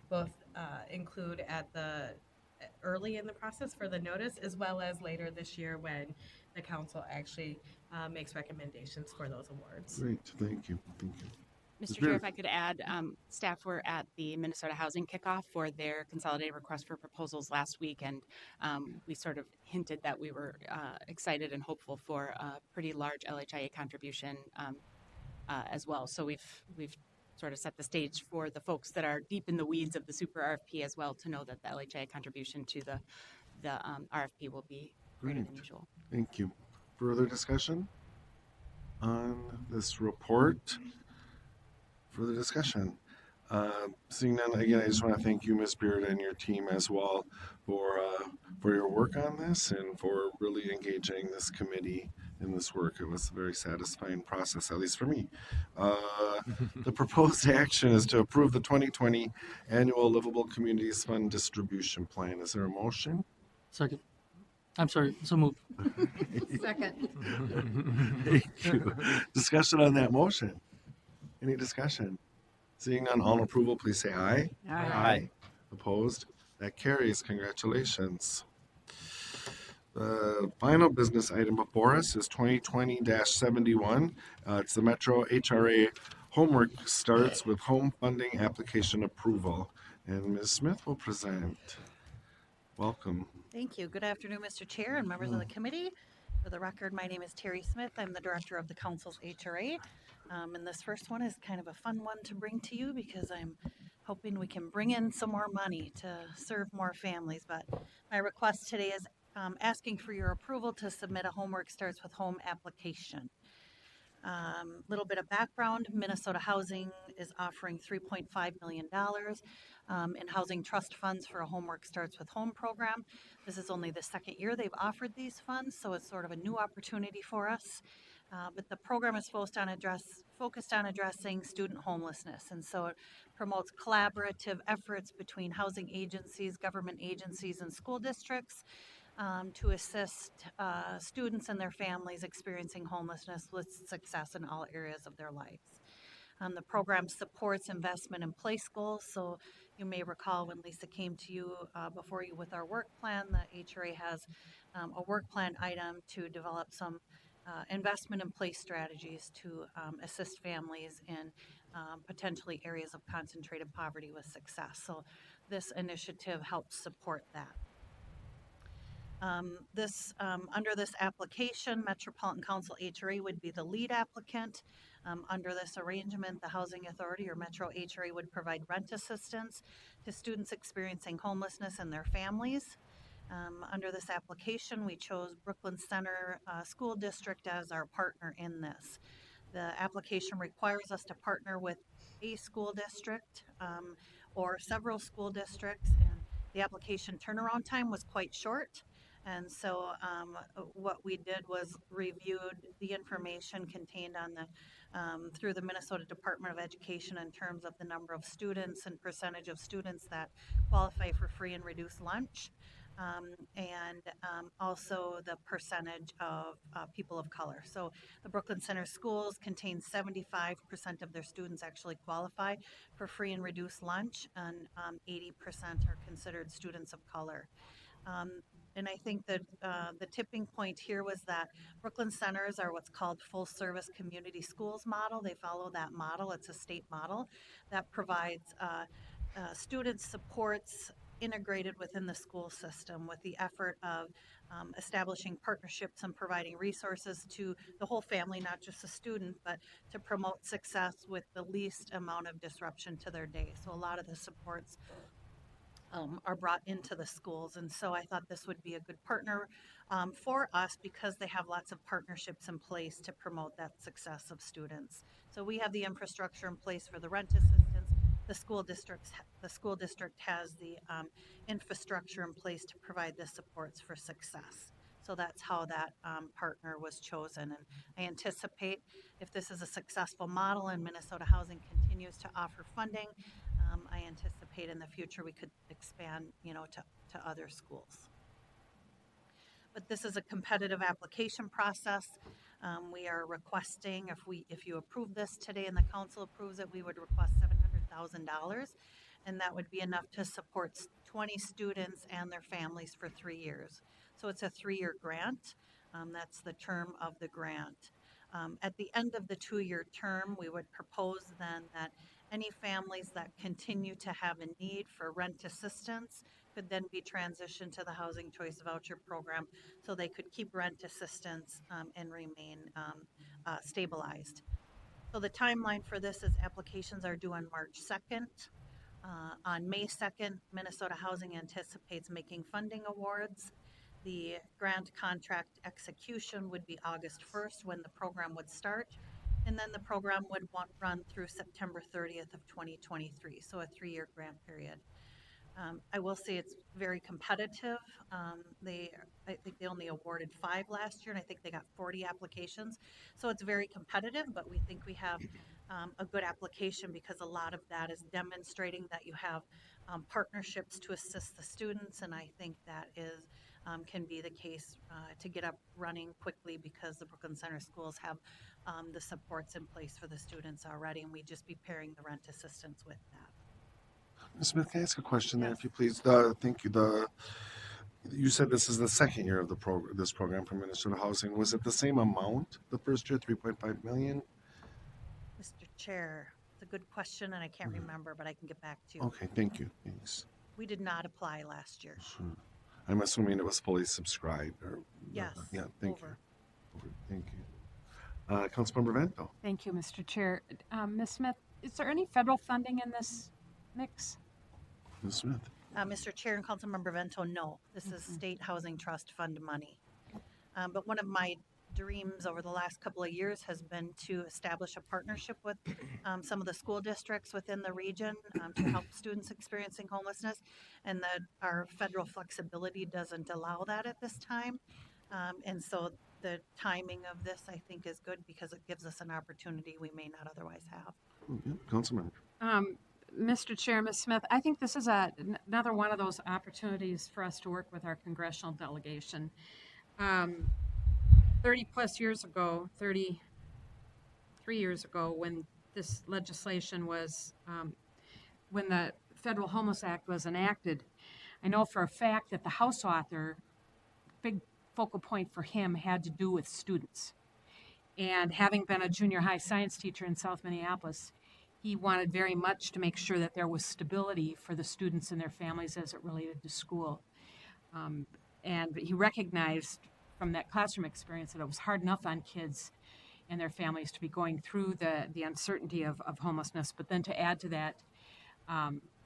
Speaker 4: both include at the early in the process for the notice, as well as later this year when the council actually makes recommendations for those awards.
Speaker 1: Great, thank you. Thank you.
Speaker 9: Mr. Chair, if I could add, staff were at the Minnesota Housing Kickoff for their consolidated request for proposals last week, and we sort of hinted that we were excited and hopeful for a pretty large LHIA contribution as well. So we've sort of set the stage for the folks that are deep in the weeds of the super RFP as well to know that the LHIA contribution to the RFP will be greater than usual.
Speaker 1: Thank you. Further discussion on this report? Further discussion? Seeing none, again, I just want to thank you, Ms. Beard, and your team as well for your work on this and for really engaging this committee in this work. It was a very satisfying process, at least for me. The proposed action is to approve the 2020 Annual Livable Communities Fund Distribution Plan. Is there a motion?
Speaker 10: Second. I'm sorry, so moved.
Speaker 5: Second.
Speaker 1: Thank you. Discussion on that motion. Any discussion? Seeing none, all in approval, please say aye.
Speaker 5: Aye.
Speaker 1: Opposed? That carries. Congratulations. The final business item before us is 2020-71. It's the Metro HRA homework starts with home funding application approval. And Ms. Smith will present. Welcome.
Speaker 11: Thank you. Good afternoon, Mr. Chair and members of the committee. For the record, my name is Terry Smith. I'm the director of the council's HRA. And this first one is kind of a fun one to bring to you because I'm hoping we can bring in some more money to serve more families. But my request today is asking for your approval to submit a Homework Starts with Home application. Little bit of background, Minnesota Housing is offering $3.5 million in housing trust funds for a Homework Starts with Home program. This is only the second year they've offered these funds, so it's sort of a new opportunity for us. But the program is focused on addressing student homelessness, and so it promotes collaborative efforts between housing agencies, government agencies, and school districts to assist students and their families experiencing homelessness with success in all areas of their lives. The program supports investment in place goals. So you may recall when Lisa came to you before you with our work plan, the HRA has a work plan item to develop some investment in place strategies to assist families in potentially areas of concentrated poverty with success. So this initiative helps support that. Under this application, Metropolitan Council HRA would be the lead applicant. Under this arrangement, the Housing Authority or Metro HRA would provide rent assistance to students experiencing homelessness and their families. Under this application, we chose Brooklyn Center School District as our partner in this. The application requires us to partner with a school district or several school districts, and the application turnaround time was quite short. And so what we did was reviewed the information contained on the through the Minnesota Department of Education in terms of the number of students and percentage of students that qualify for free and reduced lunch, and also the percentage of people of color. So the Brooklyn Center schools contain 75% of their students actually qualify for free and reduced lunch, and 80% are considered students of color. And I think that the tipping point here was that Brooklyn Centers are what's called full service community schools model. They follow that model. It's a state model that provides student supports integrated within the school system with the effort of establishing partnerships and providing resources to the whole family, not just the student, but to promote success with the least amount of disruption to their day. So a lot of the supports are brought into the schools. And so I thought this would be a good partner for us because they have lots of partnerships in place to promote that success of students. So we have the infrastructure in place for the rent assistance. The school district has the infrastructure in place to provide the supports for success. So that's how that partner was chosen. And I anticipate if this is a successful model and Minnesota Housing continues to offer funding, I anticipate in the future we could expand, to other schools. But this is a competitive application process. We are requesting, if you approve this today and the council approves it, we would request $700,000, and that would be enough to support 20 students and their families for 3 years. So it's a 3-year grant. That's the term of the grant. At the end of the 2-year term, we would propose then that any families that continue to have a need for rent assistance could then be transitioned to the Housing Choice Voucher Program so they could keep rent assistance and remain stabilized. So the timeline for this is applications are due on March 2nd. On May 2nd, Minnesota Housing anticipates making funding awards. The grant contract execution would be August 1st when the program would start. And then the program would run through September 30th of 2023, so a 3-year grant period. I will say it's very competitive. I think they only awarded 5 last year, and I think they got 40 applications. So it's very competitive, but we think we have a good application because a lot of that is demonstrating that you have partnerships to assist the students, and I think that can be the case to get up running quickly because the Brooklyn Center schools have the supports in place for the students already, and we'd just be pairing the rent assistance with that.
Speaker 1: Ms. Smith, can I ask a question there,
Speaker 11: Yes.
Speaker 1: if you please? Thank you. You said this is the second year of this program for Minnesota Housing. Was it the same amount the first year, 3.5 million?
Speaker 11: Mr. Chair, it's a good question, and I can't remember, but I can get back to you.
Speaker 1: Okay, thank you. Thanks.
Speaker 11: We did not apply last year.
Speaker 1: Sure. I'm assuming it was fully subscribed.
Speaker 11: Yes.
Speaker 1: Yeah, thank
Speaker 11: Over.
Speaker 1: you. Thank you. Councilmember Vento.
Speaker 5: Thank you, Mr. Chair. Ms. Smith, is there any federal funding in this mix?
Speaker 1: Ms. Smith.
Speaker 11: Mr. Chair and Councilmember Vento, no, this is State Housing Trust Fund money. But one of my dreams over the last couple of years has been to establish a partnership with some of the school districts within the region to help students experiencing homelessness, and that our federal flexibility doesn't allow that at this time. And so the timing of this, I think, is good because it gives us an opportunity we may not otherwise have.
Speaker 1: Yeah, Councilmember.
Speaker 2: Mr. Chair, Ms. Smith, I think this is another one of those opportunities for us to work with our congressional delegation. 30 plus years ago, 33 years ago, when this legislation was, when the Federal Homeless Act was enacted, I know for a fact that the House author, big focal point for him had to do with students. And having been a junior high science teacher in South Minneapolis, he wanted very much to make sure that there was stability for the students and their families as it related to school. And he recognized from that classroom experience that it was hard enough on kids and their families to be going through the uncertainty of homelessness, but then to add to that,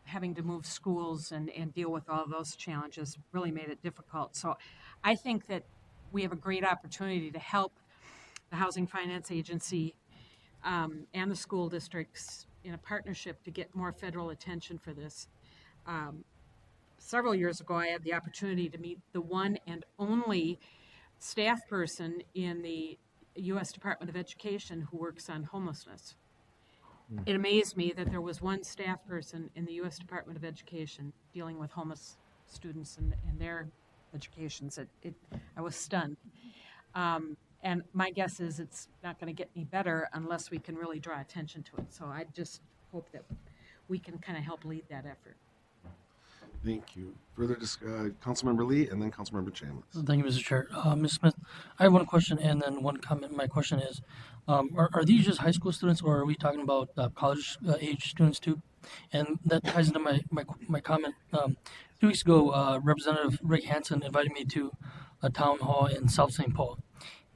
Speaker 2: having to move schools and deal with all of those challenges really made it difficult. So I think that we have a great opportunity to help the Housing Finance Agency and the school districts in a partnership to get more federal attention for this. Several years ago, I had the opportunity to meet the one and only staff person in the U.S. Department of Education who works on homelessness. It amazed me that there was one staff person in the U.S. Department of Education dealing with homeless students and their educations. I was stunned. And my guess is it's not going to get any better unless we can really draw attention to it. So I just hope that we can kind of help lead that effort.
Speaker 1: Thank you. Further Councilmember Lee and then Councilmember Chambliss.
Speaker 10: Thank you, Mr. Chair. Ms. Smith, I have one question and then one comment. My question is, are these just high school students or are we talking about college age students too? And that ties into my comment. 2 weeks ago, Representative Rick Hansen invited me to a town hall in South St. Paul.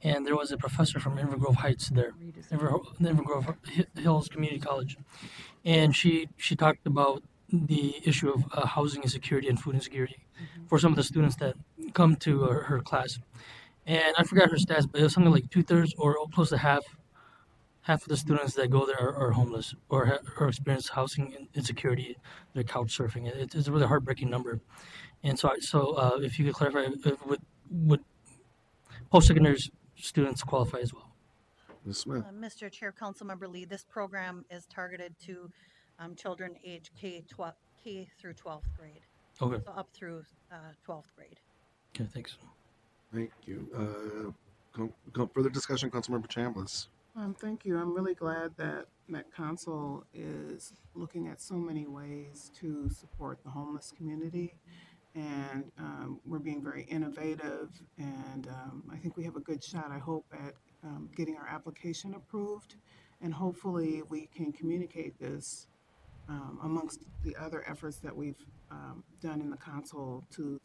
Speaker 10: And there was a professor from Inver Grove Heights there, Inver Grove Hills Community College. And she talked about the issue of housing insecurity and food insecurity for some of the students that come to her class. And I forgot her stats, but it was something like 2/3 or close to half of the students that go there are homeless or experience housing insecurity. They're couch surfing. It's a really heartbreaking number. And so if you could clarify, would post-secondary students qualify as well?
Speaker 1: Ms. Smith.
Speaker 11: Mr. Chair, Councilmember Lee, this program is targeted to children age K through 12th grade.
Speaker 10: Okay.
Speaker 11: So up through 12th grade.
Speaker 10: Okay, thanks.
Speaker 1: Thank you. Further discussion, Councilmember Chambliss.
Speaker 5: Thank you. I'm really glad that Met Council is looking at so many ways to support the homeless community. And we're being very innovative, and I think we have a good shot, I hope, at getting our application approved. And hopefully we can communicate this amongst the other efforts that we've done in the council to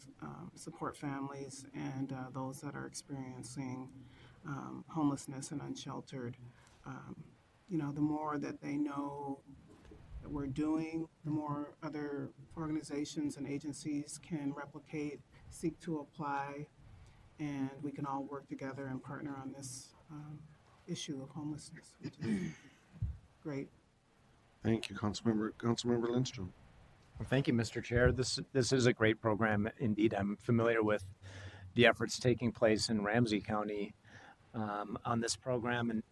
Speaker 5: support families and those that are experiencing homelessness and unsheltered. The more that they know that we're doing, the more other organizations and agencies can replicate, seek to apply, and we can all work together and partner on this issue of homelessness, which is great.
Speaker 1: Thank you, Councilmember Lindstrom.
Speaker 8: Well, thank you, Mr. Chair. This is a great program indeed. I'm familiar with the efforts taking place in Ramsey County on this program, and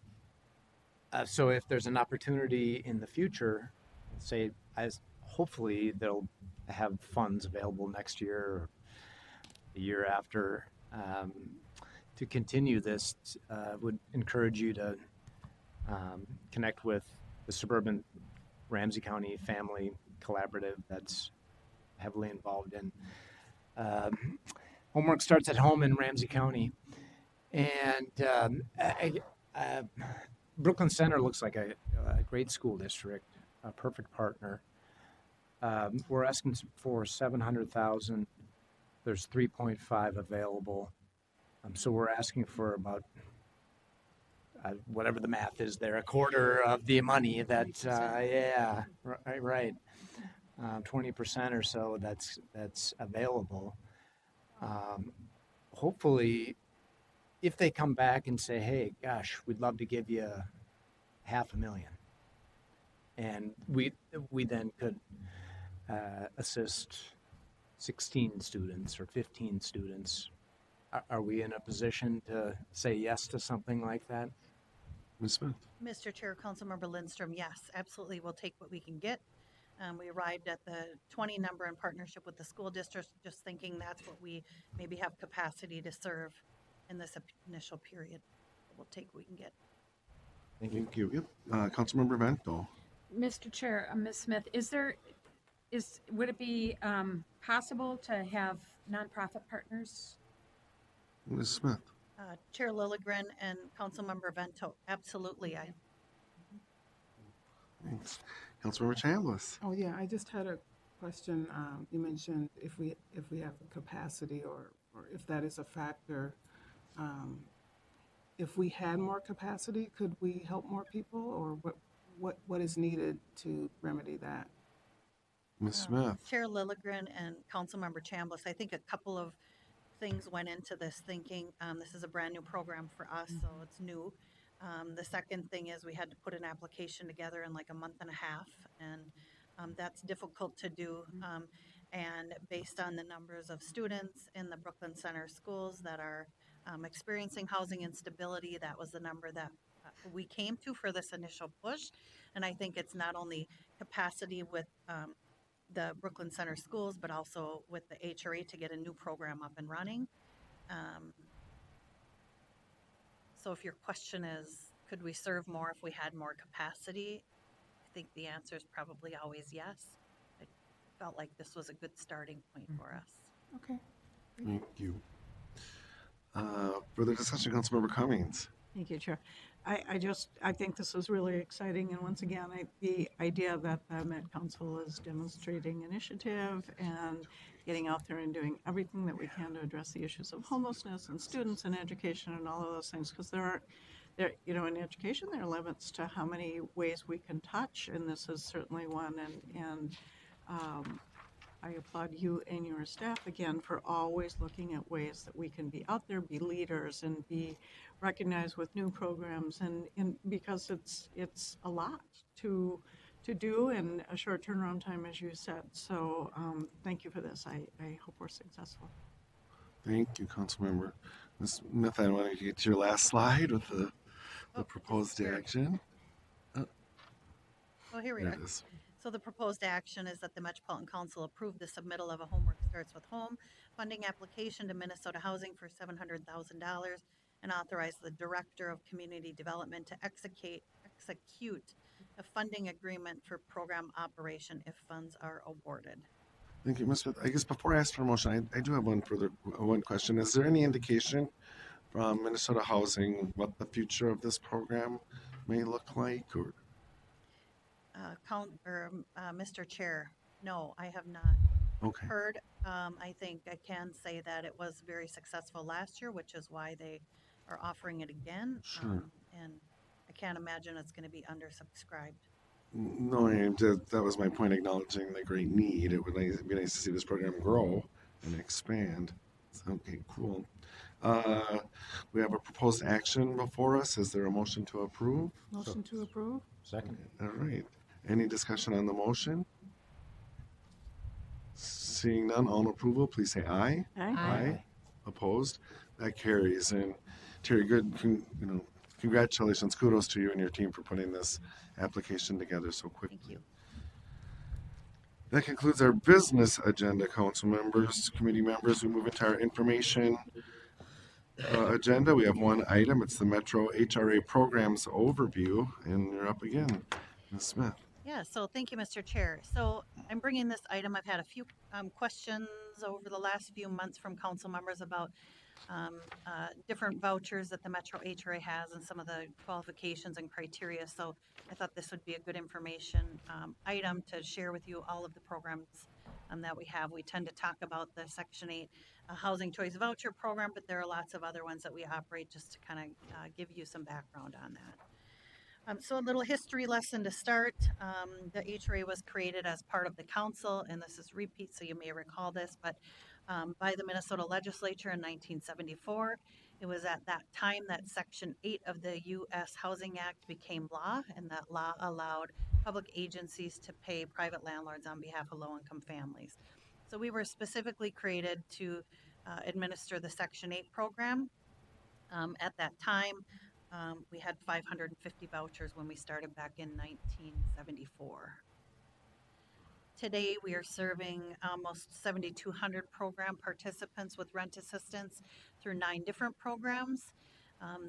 Speaker 8: so if there's an opportunity in the future, say, as hopefully they'll have funds available next year or the year after to continue this, would encourage you to connect with the Suburban Ramsey County Family Collaborative that's heavily involved in homework starts at home in Ramsey County. And Brooklyn Center looks like a great school district, a perfect partner. We're asking for $700,000. There's 3.5 available. So we're asking for about whatever the math is there, a quarter of the money that, right. 20% or so that's available. Hopefully, if they come back and say, "Hey, gosh, we'd love to give you $500,000," and we then could assist 16 students or 15 students. Are we in a position to say yes to something like that?
Speaker 1: Ms. Smith?
Speaker 11: Mr. Chair, Councilmember Lindstrom, yes, absolutely. We'll take what we can get. We arrived at the 20 number in partnership with the school district, just thinking that's what we maybe have capacity to serve in this initial period. We'll take what we can get.
Speaker 1: Thank you. Yep. Councilmember Vento.
Speaker 2: Mr. Chair, Ms. Smith, would it be possible to have nonprofit partners?
Speaker 1: Ms. Smith?
Speaker 11: Chair Lilligren and Councilmember Vento, absolutely.
Speaker 1: Thanks. Councilmember Chambliss?
Speaker 5: Oh, yeah, I just had a question. You mentioned if we have the capacity or if that is a factor. If we had more capacity, could we help more people, or what is needed to remedy that?
Speaker 1: Ms. Smith?
Speaker 11: Chair Lilligren and Councilmember Chambliss, I think a couple of things went into this thinking. This is a brand new program for us, so it's new. The second thing is we had to put an application together in like a month and a half, and that's difficult to do. And based on the numbers of students in the Brooklyn Center schools that are experiencing housing instability, that was the number that we came to for this initial push. And I think it's not only capacity with the Brooklyn Center schools, but also with the HRA to get a new program up and running. So if your question is, could we serve more if we had more capacity? I think the answer is probably always yes. I felt like this was a good starting point for us.
Speaker 5: Okay.
Speaker 1: Thank you. Further discussion, Councilmember Cummings?
Speaker 12: Thank you, Chair. I think this is really exciting, and once again, the idea that the Met Council is demonstrating initiative and getting out there and doing everything that we can to address the issues of homelessness and students and education and all of those things, because in education there are limits to how many ways we can touch, and this is certainly one. And I applaud you and your staff again for always looking at ways that we can be out there, be leaders, and be recognized with new programs, and because it's a lot to do in a short turnaround time, as you said. So thank you for this. I hope we're successful.
Speaker 1: Thank you, Councilmember. Ms. Smith, I want to get to your last slide with the proposed action.
Speaker 11: Oh, here we
Speaker 1: There
Speaker 11: are.
Speaker 1: it is.
Speaker 11: So the proposed action is that the Metropolitan Council approve the submittal of a Homework Starts with Home funding application to Minnesota Housing for $700,000 and authorize the Director of Community Development to execute a funding agreement for program operation if funds are awarded.
Speaker 1: Thank you, Ms. Smith. I guess before I ask for a motion, I do have one question. Is there any indication from Minnesota Housing what the future of this program may look like? Or
Speaker 11: Mr. Chair, no, I have not
Speaker 1: okay,
Speaker 11: heard. I think I can say that it was very successful last year, which is why they are offering it again.
Speaker 1: Sure.
Speaker 11: And I can't imagine it's going to be undersubscribed.
Speaker 1: No, that was my point, acknowledging the great need. It would be nice to see this program grow and expand. Okay, cool. We have a proposed action before us. Is there a motion to approve?
Speaker 5: Motion to approve?
Speaker 8: Second.
Speaker 1: All right. Any discussion on the motion? Seeing none, all in approval, please say aye.
Speaker 12: Aye.
Speaker 1: Opposed? That carries. And Terry, congratulations, kudos to you and your team for putting this application together so quickly.
Speaker 11: Thank you.
Speaker 1: That concludes our business agenda, council members, committee members. We move into our information agenda. We have one item. It's the Metro HRA programs overview, and you're up again, Ms. Smith.
Speaker 11: Yeah, so thank you, Mr. Chair. So I'm bringing this item. I've had a few questions over the last few months from council members about different vouchers that the Metro HRA has and some of the qualifications and criteria. So I thought this would be a good information item to share with you all of the programs that we have. We tend to talk about the Section 8 Housing Choice Voucher Program, but there are lots of other ones that we operate, just to kind of give you some background on that. So a little history lesson to start. The HRA was created as part of the council, and this is repeat, so you may recall this, but by the Minnesota legislature in 1974. It was at that time that Section 8 of the U.S. Housing Act became law, and that law allowed public agencies to pay private landlords on behalf of low-income families. So we were specifically created to administer the Section 8 program. At that time, we had 550 vouchers when we started back in 1974. Today, we are serving almost 7,200 program participants with rent assistance through 9 different programs.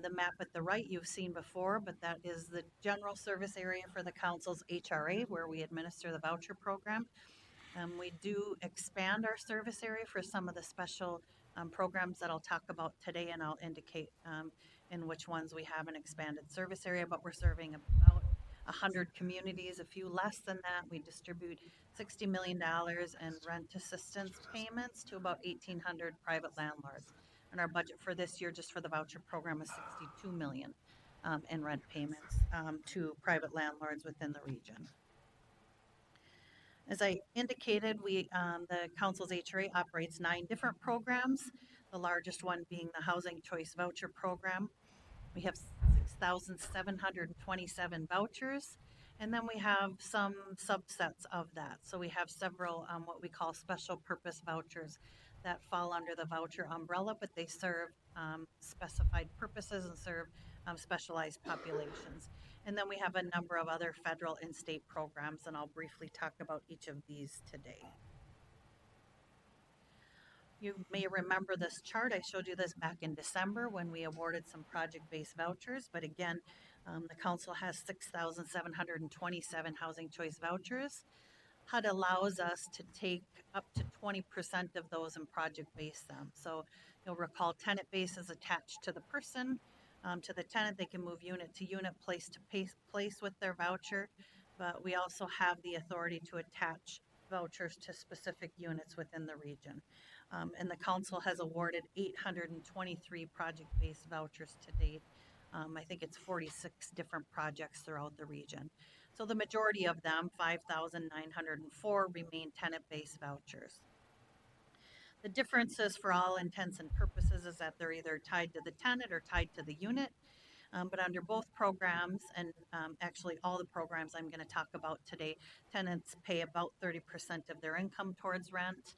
Speaker 11: The map at the right you've seen before, but that is the general service area for the council's HRA, where we administer the voucher program. We do expand our service area for some of the special programs that I'll talk about today, and I'll indicate in which ones we have an expanded service area, but we're serving about 100 communities, a few less than that. We distribute $60 million in rent assistance payments to about 1,800 private landlords. And our budget for this year, just for the voucher program, is $62 million in rent payments to private landlords within the region. As I indicated, the council's HRA operates 9 different programs, the largest one being the Housing Choice Voucher Program. We have 6,727 vouchers, and then we have some subsets of that. So we have several what we call special purpose vouchers that fall under the voucher umbrella, but they serve specified purposes and serve specialized populations. And then we have a number of other federal and state programs, and I'll briefly talk about each of these today. You may remember this chart. I showed you this back in December when we awarded some project-based vouchers, but again, the council has 6,727 housing choice vouchers. HUD allows us to take up to 20% of those and project-base them. So you'll recall tenant base is attached to the person. To the tenant, they can move unit to unit, place to place with their voucher, but we also have the authority to attach vouchers to specific units within the region. And the council has awarded 823 project-based vouchers to date. I think it's 46 different projects throughout the region. So the majority of them, 5,904, remain tenant-based vouchers. The differences for all intents and purposes is that they're either tied to the tenant or tied to the unit. But under both programs, and actually all the programs I'm going to talk about today, tenants pay about 30% of their income towards rent.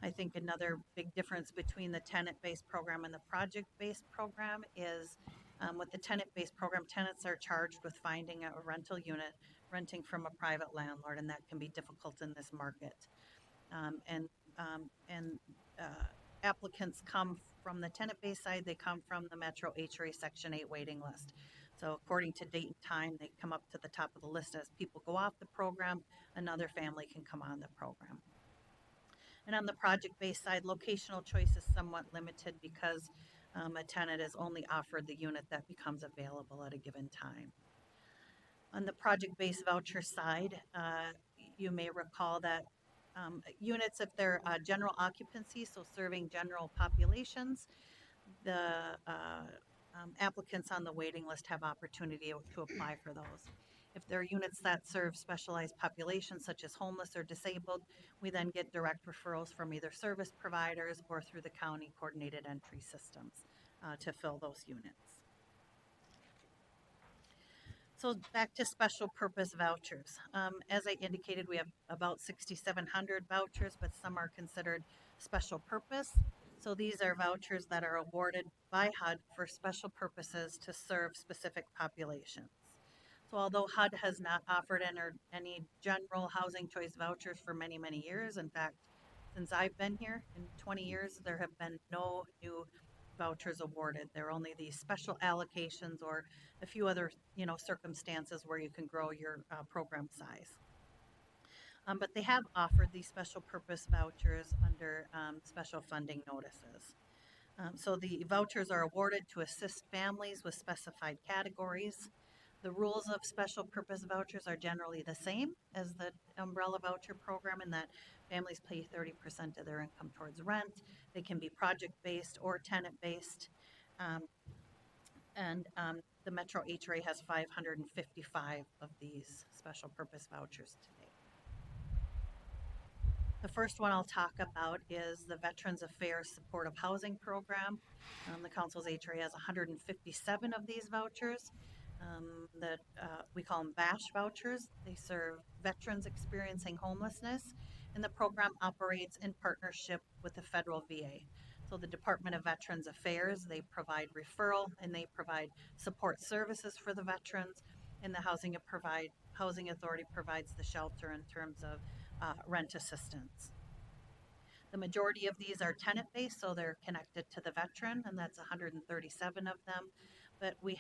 Speaker 11: I think another big difference between the tenant-based program and the project-based program is with the tenant-based program, tenants are charged with finding a rental unit, renting from a private landlord, and that can be difficult in this market. Applicants come from the tenant-based side, they come from the Metro HRA Section 8 waiting list. So according to date and time, they come up to the top of the list. As people go off the program, another family can come on the program. And on the project-based side, locational choice is somewhat limited because a tenant is only offered the unit that becomes available at a given time. On the project-based voucher side, you may recall that units, if they're general occupancy, so serving general populations, the applicants on the waiting list have opportunity to apply for those. If there are units that serve specialized populations such as homeless or disabled, we then get direct referrals from either service providers or through the county coordinated entry systems to fill those units. So back to special purpose vouchers. As I indicated, we have about 6,700 vouchers, but some are considered special purpose. So these are vouchers that are awarded by HUD for special purposes to serve specific populations. So although HUD has not offered any general housing choice vouchers for many, many years, in fact, since I've been here in 20 years, there have been no new vouchers awarded. There are only these special allocations or a few other, circumstances where you can grow your program size. But they have offered these special purpose vouchers under special funding notices. So the vouchers are awarded to assist families with specified categories. The rules of special purpose vouchers are generally the same as the umbrella voucher program in that families pay 30% of their income towards rent. They can be project-based or tenant-based. The Metro HRA has 555 of these special purpose vouchers today. The first one I'll talk about is the Veterans Affairs Supportive Housing Program. The council's HRA has 157 of these vouchers that we call them VASH vouchers. They serve veterans experiencing homelessness, and the program operates in partnership with the federal VA. So the Department of Veterans Affairs, they provide referral and they provide support services for the veterans, and the Housing Authority provides the shelter in terms of rent assistance. The majority of these are tenant-based, so they're connected to the veteran, and that's 137 of them. But we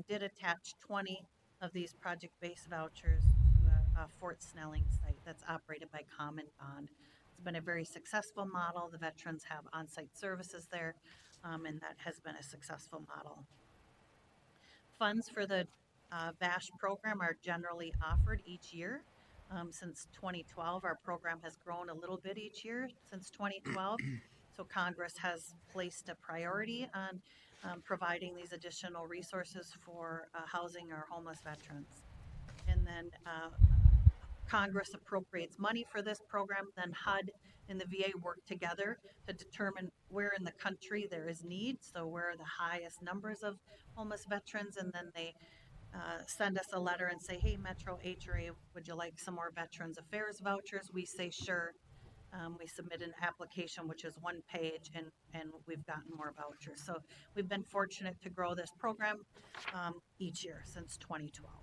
Speaker 11: did attach 20 of these project-based vouchers to a Fort Snelling site that's operated by Common Bond. It's been a very successful model. The veterans have on-site services there, and that has been a successful model. Funds for the VASH program are generally offered each year. Since 2012, our program has grown a little bit each year since 2012. So Congress has placed a priority on providing these additional resources for housing our homeless veterans. And then Congress appropriates money for this program, then HUD and the VA work together to determine where in the country there is need, so where are the highest numbers of homeless veterans, and then they send us a letter and say, hey, Metro HRA, would you like some more Veterans Affairs vouchers? We say, sure. We submit an application, which is one page, and we've gotten more vouchers. So we've been fortunate to grow this program each year since 2012.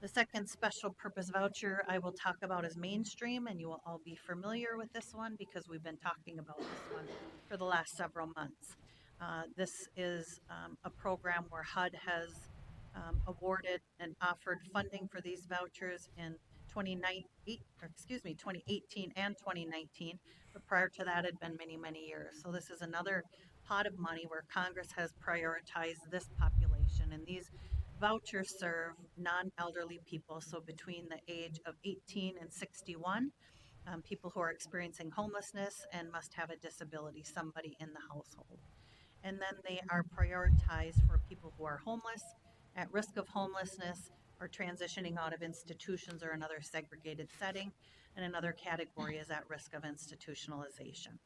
Speaker 11: The second special purpose voucher I will talk about is Mainstream, and you will all be familiar with this one because we've been talking about this one for the last several months. This is a program where HUD has awarded and offered funding for these vouchers in 2018 and 2019, but prior to that had been many, many years. So this is another pot of money where Congress has prioritized this population, and these vouchers serve non-elderly people, so between the age of 18 and 61, people who are experiencing homelessness and must have a disability, somebody in the household. And then they are prioritized for people who are homeless, at risk of homelessness, or transitioning out of institutions or another segregated setting, and another category is at risk of institutionalization.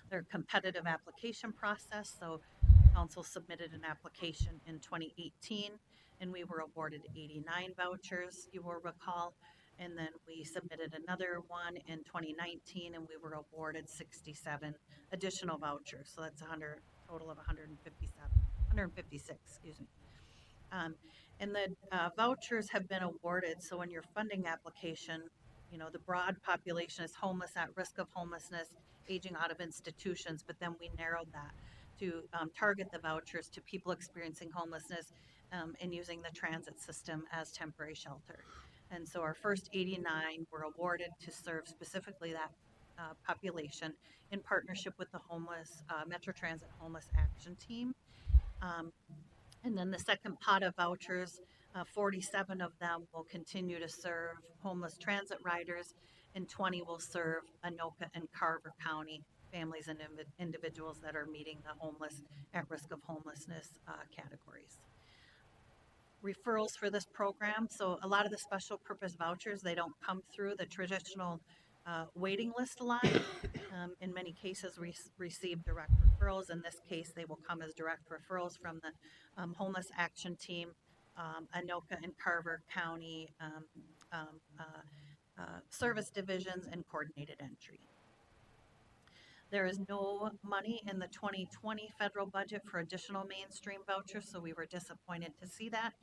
Speaker 11: They're a competitive application process, so council submitted an application in 2018, and we were awarded 89 vouchers, you will recall. And then we submitted another one in 2019, and we were awarded 67 additional vouchers. So that's a total of 156, excuse me. And the vouchers have been awarded. So in your funding application, you know, the broad population is homeless, at risk of homelessness, aging out of institutions, but then we narrowed that to target the vouchers to people experiencing homelessness and using the transit system as temporary shelter. And so our first 89 were awarded to serve specifically that population in partnership with the Metro Transit Homeless Action Team. And then the second pot of vouchers, 47 of them will continue to serve homeless transit riders, and 20 will serve Anoka and Carver County families and individuals that are meeting the homeless, at risk of homelessness categories. Referrals for this program. So a lot of the special purpose vouchers, they don't come through the traditional waiting list line. In many cases, we receive direct referrals. In this case, they will come as direct referrals from the Homeless Action Team, Anoka and Carver County service divisions, and coordinated entry. There is no money in the 2020 federal budget for additional Mainstream vouchers, so we were disappointed to see that.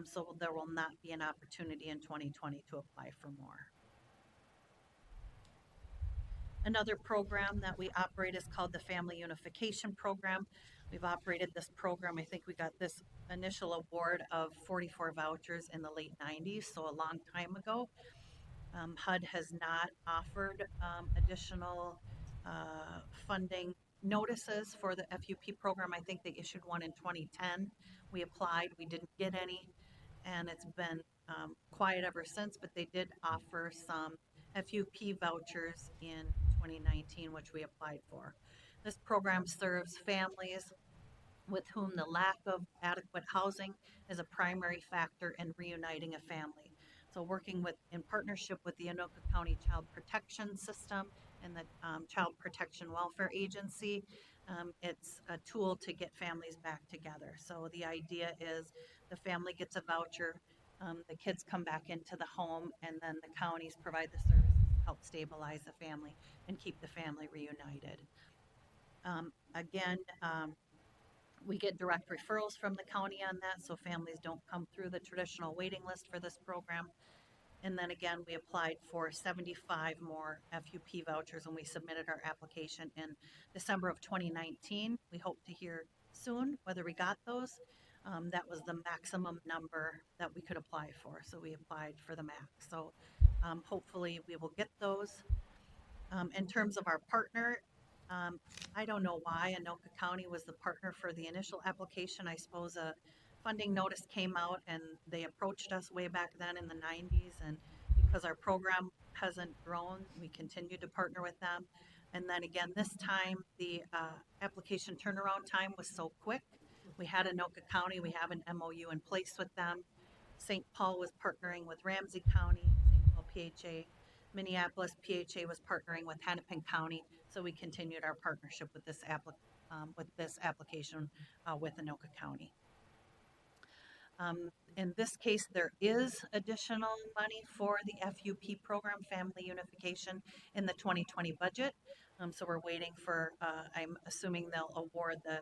Speaker 11: So there will not be an opportunity in 2020 to apply for more. Another program that we operate is called the Family Unification Program. We've operated this program, I think we got this initial award of 44 vouchers in the late 90s, so a long time ago. HUD has not offered additional funding notices for the FUP program. I think they issued one in 2010. We applied, we didn't get any, and it's been quiet ever since, but they did offer some FUP vouchers in 2019, which we applied for. This program serves families with whom the lack of adequate housing is a primary factor in reuniting a family. So working in partnership with the Anoka County Child Protection System and the Child Protection Welfare Agency, it's a tool to get families back together. So the idea is the family gets a voucher, the kids come back into the home, and then the counties provide the services to help stabilize the family and keep the family reunited. Again, we get direct referrals from the county on that, so families don't come through the traditional waiting list for this program. And then again, we applied for 75 more FUP vouchers and we submitted our application in December of 2019. We hope to hear soon whether we got those. That was the maximum number that we could apply for. So we applied for the max. So hopefully we will get those. In terms of our partner, I don't know why Anoka County was the partner for the initial application. I suppose a funding notice came out and they approached us way back then in the 90s. And because our program hasn't grown, we continued to partner with them. And then again, this time, the application turnaround time was so quick. We had Anoka County, we have an MOU in place with them. St. Paul was partnering with Ramsey County, St. Paul PHA. Minneapolis PHA was partnering with Hennepin County, so we continued our partnership with this application with Anoka County. In this case, there is additional money for the FUP program, Family Unification, in the 2020 budget. So we're waiting for, I'm assuming they'll award the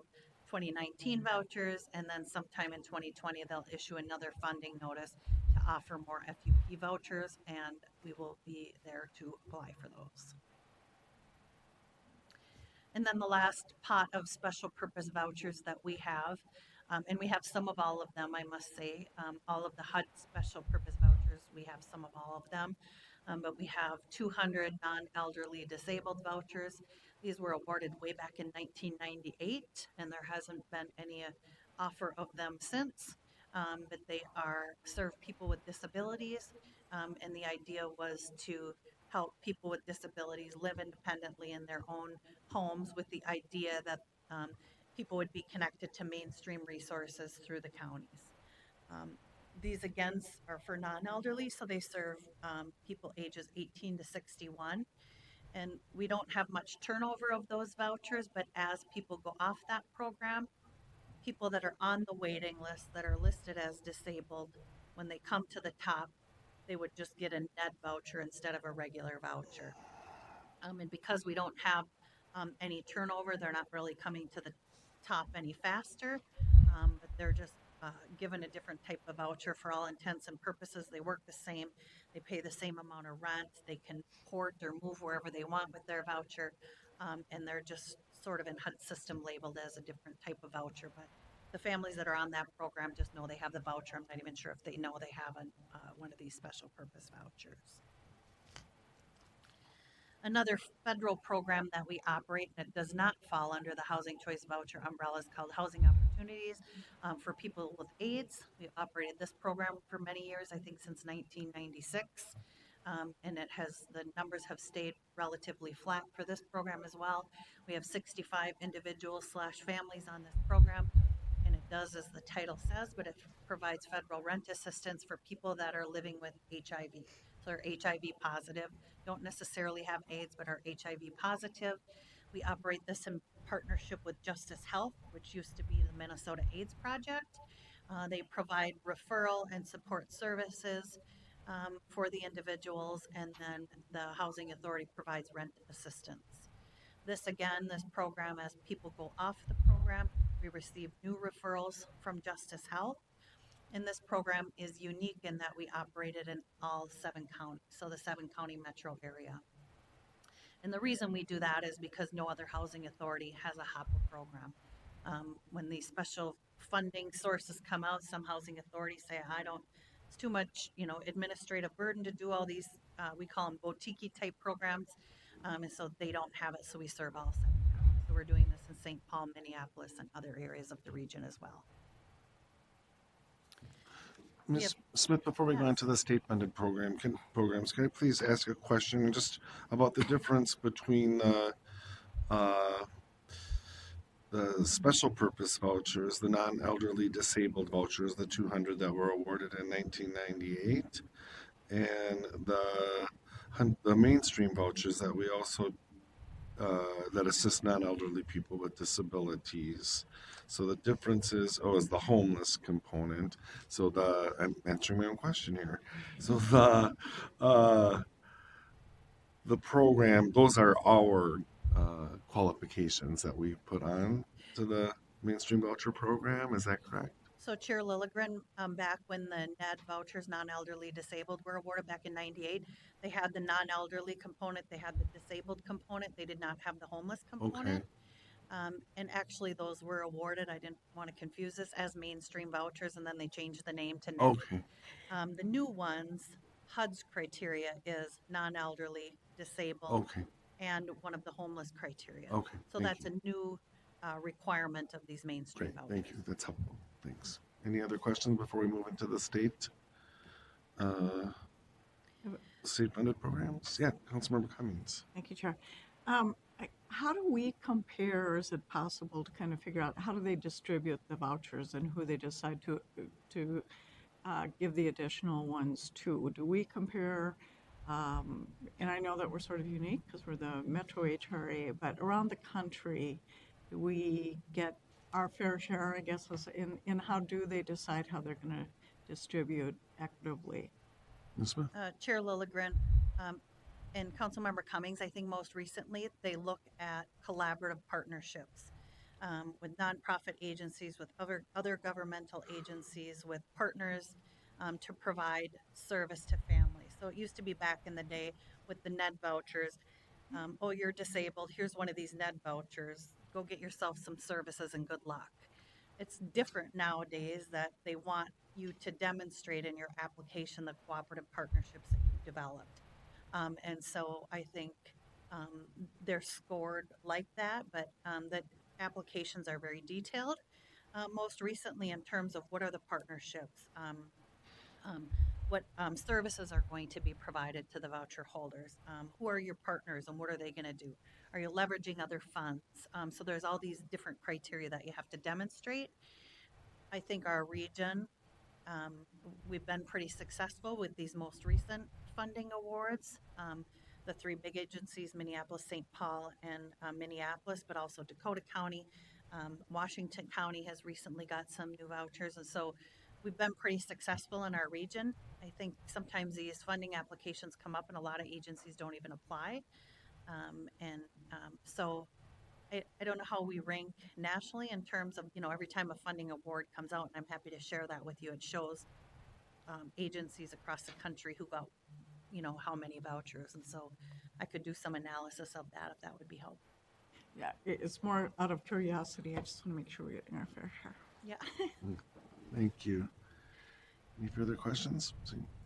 Speaker 11: 2019 vouchers, and then sometime in 2020, they'll issue another funding notice to offer more FUP vouchers, and we will be there to apply for those. And then the last pot of special purpose vouchers that we have, and we have some of all of them, I must say, all of the HUD special purpose vouchers, we have some of all of them, but we have 200 non-elderly disabled vouchers. These were awarded way back in 1998, and there hasn't been any offer of them since, but they serve people with disabilities, and the idea was to help people with disabilities live independently in their own homes, with the idea that people would be connected to mainstream resources through the counties. These again are for non-elderly, so they serve people ages 18 to 61. And we don't have much turnover of those vouchers, but as people go off that program, people that are on the waiting list that are listed as disabled, when they come to the top, they would just get a net voucher instead of a regular voucher. And because we don't have any turnover, they're not really coming to the top any faster, but they're just given a different type of voucher for all intents and purposes. They work the same, they pay the same amount of rent, they can port or move wherever they want with their voucher, and they're just sort of in HUD system labeled as a different type of voucher. But the families that are on that program just know they have the voucher. I'm not even sure if they know they have one of these special purpose vouchers. Another federal program that we operate that does not fall under the Housing Choice Voucher umbrella is called Housing Opportunities for People with AIDS. We've operated this program for many years, I think since 1996. And the numbers have stayed relatively flat for this program as well. We have 65 individuals/families on this program, and it does as the title says, but it provides federal rent assistance for people that are living with HIV. So they're HIV positive, don't necessarily have AIDS, but are HIV positive. We operate this in partnership with Justice Health, which used to be the Minnesota AIDS Project. They provide referral and support services for the individuals, and then the Housing Authority provides rent assistance. This program, as people go off the program, we receive new referrals from Justice Health. And this program is unique in that we operate it in all 7 counties, so the 7-county metro area. And the reason we do that is because no other housing authority has a HOPA program. When these special funding sources come out, some housing authorities say, it's too much, administrative burden to do all these, we call them boutique type programs. And so they don't have it, so we serve all 7 counties. So we're doing this in St. Paul, Minneapolis, and other areas of the region as well.
Speaker 1: Ms. Smith, before we go into the state-funded programs, can I please ask a question just about the difference between the special purpose vouchers, the non-elderly disabled vouchers, the 200 that were awarded in 1998, and the mainstream vouchers that we also that assist non-elderly people with disabilities. So the difference is the homeless component. So I'm answering my own question here. So the program, those are our qualifications that we put on to the mainstream voucher program. Is that correct?
Speaker 11: So Chair Lilligren, back when the NED vouchers, non-elderly disabled, were awarded back in '98, they had the non-elderly component, they had the disabled component, they did not have the homeless
Speaker 1: Okay.
Speaker 11: component. And actually, those were awarded, I didn't want to confuse this, as mainstream vouchers, and then they changed the name to NED.
Speaker 1: Okay.
Speaker 11: The new ones, HUD's criteria is non-elderly, disabled,
Speaker 1: Okay.
Speaker 11: and one of the homeless criteria.
Speaker 1: Okay.
Speaker 11: So
Speaker 1: Thank
Speaker 11: that's
Speaker 1: you.
Speaker 11: a new requirement of these mainstream
Speaker 1: Great.
Speaker 11: vouchers.
Speaker 1: Thank you. That's helpful. Thanks. Any other questions before we move into the state-funded programs? Yeah, Councilmember Cummings.
Speaker 12: Thank you, Chair. How do we compare, or is it possible to kind of figure out how do they distribute the vouchers and who they decide to give the additional ones to? Do we compare, and I know that we're sort of unique because we're the Metro HRA, but around the country, do we get our fair share, I guess, in how do they decide how they're going to distribute equitably?
Speaker 1: Ms. Smith?
Speaker 11: Chair Lilligren, and Councilmember Cummings, I think most recently, they look at collaborative partnerships with nonprofit agencies, with other governmental agencies, with partners to provide service to families. So it used to be back in the day with the NED vouchers. Oh, you're disabled. Here's one of these NED vouchers. Go get yourself some services and good luck. It's different nowadays that they want you to demonstrate in your application the cooperative partnerships that you've developed. And so I think they're scored like that, but the applications are very detailed. Most recently, in terms of what are the partnerships, what services are going to be provided to the voucher holders, who are your partners, and what are they going to do? Are you leveraging other funds? So there's all these different criteria that you have to demonstrate. I think our region, we've been pretty successful with these most recent funding awards. The three big agencies, Minneapolis, St. Paul, and Minneapolis, but also Dakota County. Washington County has recently got some new vouchers. And so we've been pretty successful in our region. I think sometimes these funding applications come up and a lot of agencies don't even apply. So I don't know how we rank nationally in terms of, every time a funding award comes out, and I'm happy to share that with you. It shows agencies across the country who got, how many vouchers. And so I could do some analysis of that if that would be helpful.
Speaker 12: Yeah, it's more out of curiosity. I just want to make sure we're getting our fair share.
Speaker 11: Yeah.
Speaker 1: Thank you. Any further questions?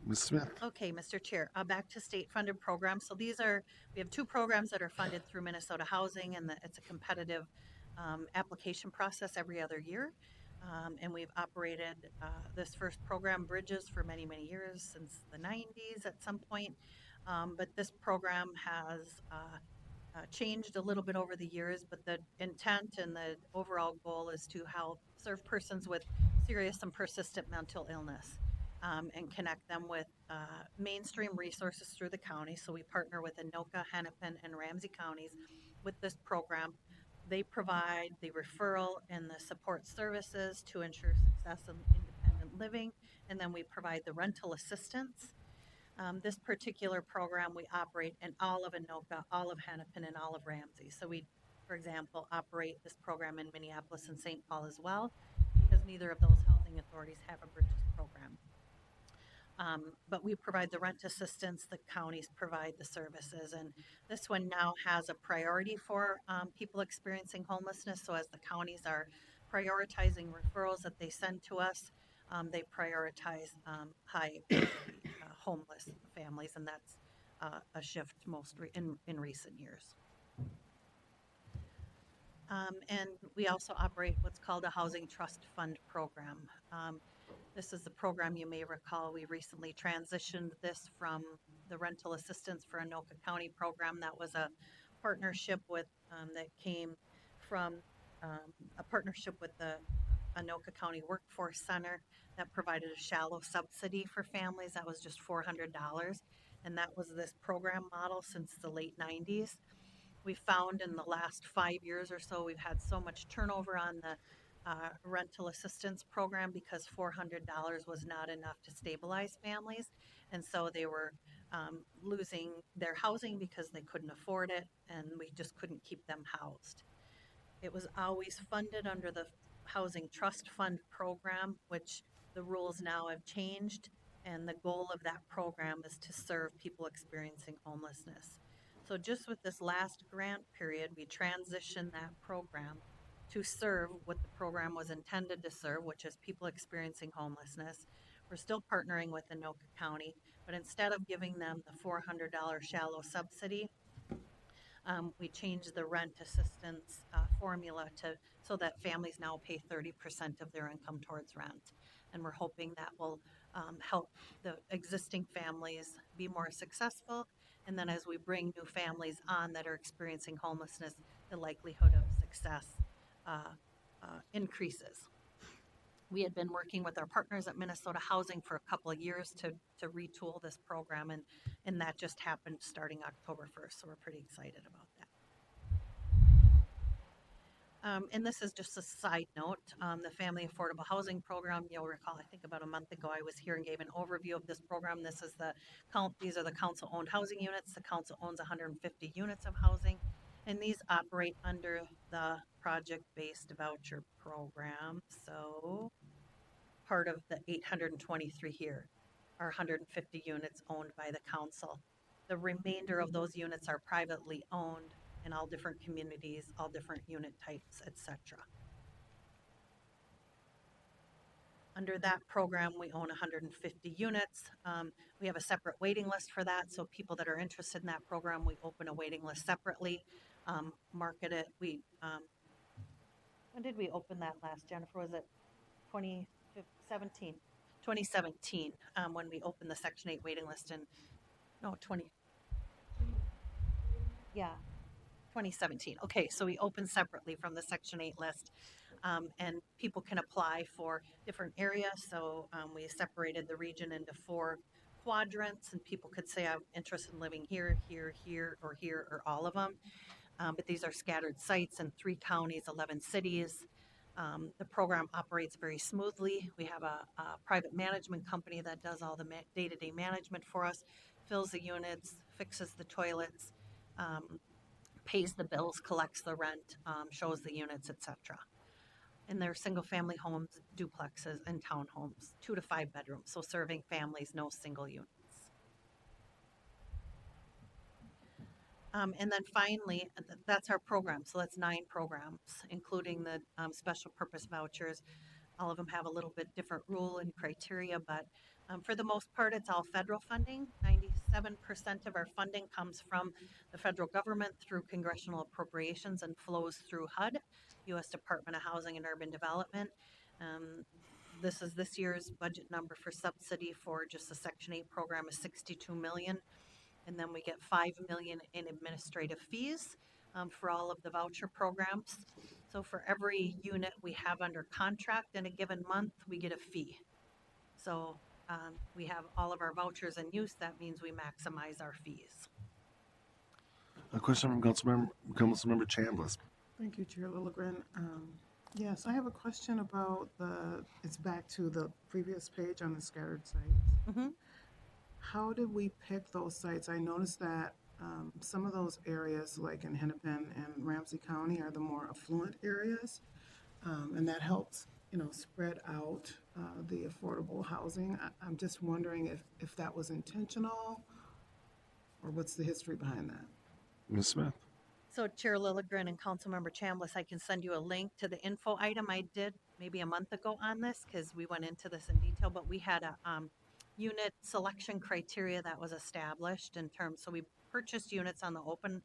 Speaker 1: Ms. Smith?
Speaker 11: Okay, Mr. Chair, back to state-funded programs. So we have two programs that are funded through Minnesota Housing, and it's a competitive application process every other year. And we've operated this first program, Bridges, for many, many years, since the 90s at some point. But this program has changed a little bit over the years, but the intent and the overall goal is to help serve persons with serious and persistent mental illness. And connect them with mainstream resources through the county. So we partner with Anoka, Hennepin, and Ramsey counties with this program. They provide the referral and the support services to ensure success in independent living, and then we provide the rental assistance. This particular program we operate in all of Anoka, all of Hennepin, and all of Ramsey. So we, for example, operate this program in Minneapolis and St. Paul as well, because neither of those housing authorities have a Bridges program. But we provide the rent assistance, the counties provide the services, and this one now has a priority for people experiencing homelessness. So as the counties are prioritizing referrals that they send to us, they prioritize high homeless families, and that's a shift in recent years. And we also operate what's called a Housing Trust Fund program. This is the program you may recall. We recently transitioned this from the rental assistance for Anoka County program. That was a partnership with that came from a partnership with the Anoka County Workforce Center that provided a shallow subsidy for families. That was just $400. And that was this program model since the late 90s. We found in the last 5 years or so, we've had so much turnover on the rental assistance program because $400 was not enough to stabilize families. And so they were losing their housing because they couldn't afford it, and we just couldn't keep them housed. It was always funded under the Housing Trust Fund program, which the rules now have changed. And the goal of that program is to serve people experiencing homelessness. So just with this last grant period, we transitioned that program to serve what the program was intended to serve, which is people experiencing homelessness. We're still partnering with Anoka County, but instead of giving them the $400 shallow subsidy, we changed the rent assistance formula so that families now pay 30% of their income towards rent. And we're hoping that will help the existing families be more successful. And then as we bring new families on that are experiencing homelessness, the likelihood of success increases. We had been working with our partners at Minnesota Housing for a couple of years to retool this program, and that just happened starting October 1st. So we're pretty excited about that. And this is just a side note, the Family Affordable Housing Program. You'll recall, I think about a month ago, I was here and gave an overview of this program. These are the council-owned housing units. The council owns 150 units of housing, and these operate under the project-based voucher program. So part of the 823 here are 150 units owned by the council. The remainder of those units are privately owned in all different communities, all different unit types, etc. Under that program, we own 150 units. We have a separate waiting list for that. So people that are interested in that program, we open a waiting list separately, market it. When did we open that last, Jennifer? Was it 2017? 2017, when we opened the Section 8 waiting list yeah, 2017. Okay, so we opened separately from the Section 8 list, and people can apply for different areas. So we separated the region into 4 quadrants, and people could say, I'm interested in living here, here, here, or all of them. But these are scattered sites in 3 counties, 11 cities. The program operates very smoothly. We have a private management company that does all the day-to-day management for us, fills the units, fixes the toilets, pays the bills, collects the rent, shows the units, etc. And they're single-family homes, duplexes, and townhomes, 2 to 5 bedrooms, so serving families, no single units. And then finally, that's our program. So that's 9 programs, including the special purpose vouchers. All of them have a little bit different rule and criteria, but for the most part, it's all federal funding. 97% of our funding comes from the federal government through congressional appropriations and flows through HUD, U.S. Department of Housing and Urban Development. This is this year's budget number for subsidy for just the Section 8 program is $62 million. And then we get $5 million in administrative fees for all of the voucher programs. So for every unit we have under contract in a given month, we get a fee. So we have all of our vouchers in use. That means we maximize our fees.
Speaker 1: A question from Councilmember Chambliss.
Speaker 5: Thank you, Chair Lilligren. Yes, I have a question about it's back to the previous page on the scattered sites.
Speaker 11: Mm-hmm.
Speaker 5: How did we pick those sites? I noticed that some of those areas, like in Hennepin and Ramsey County, are the more affluent areas, and that helps, spread out the affordable housing. I'm just wondering if that was intentional, or what's the history behind that?
Speaker 1: Ms. Smith.
Speaker 11: So Chair Lilligren and Councilmember Chambliss, I can send you a link to the info item I did maybe a month ago on this, because we went into this in detail, but we had a unit selection criteria that was established in terms, so we purchased units on the open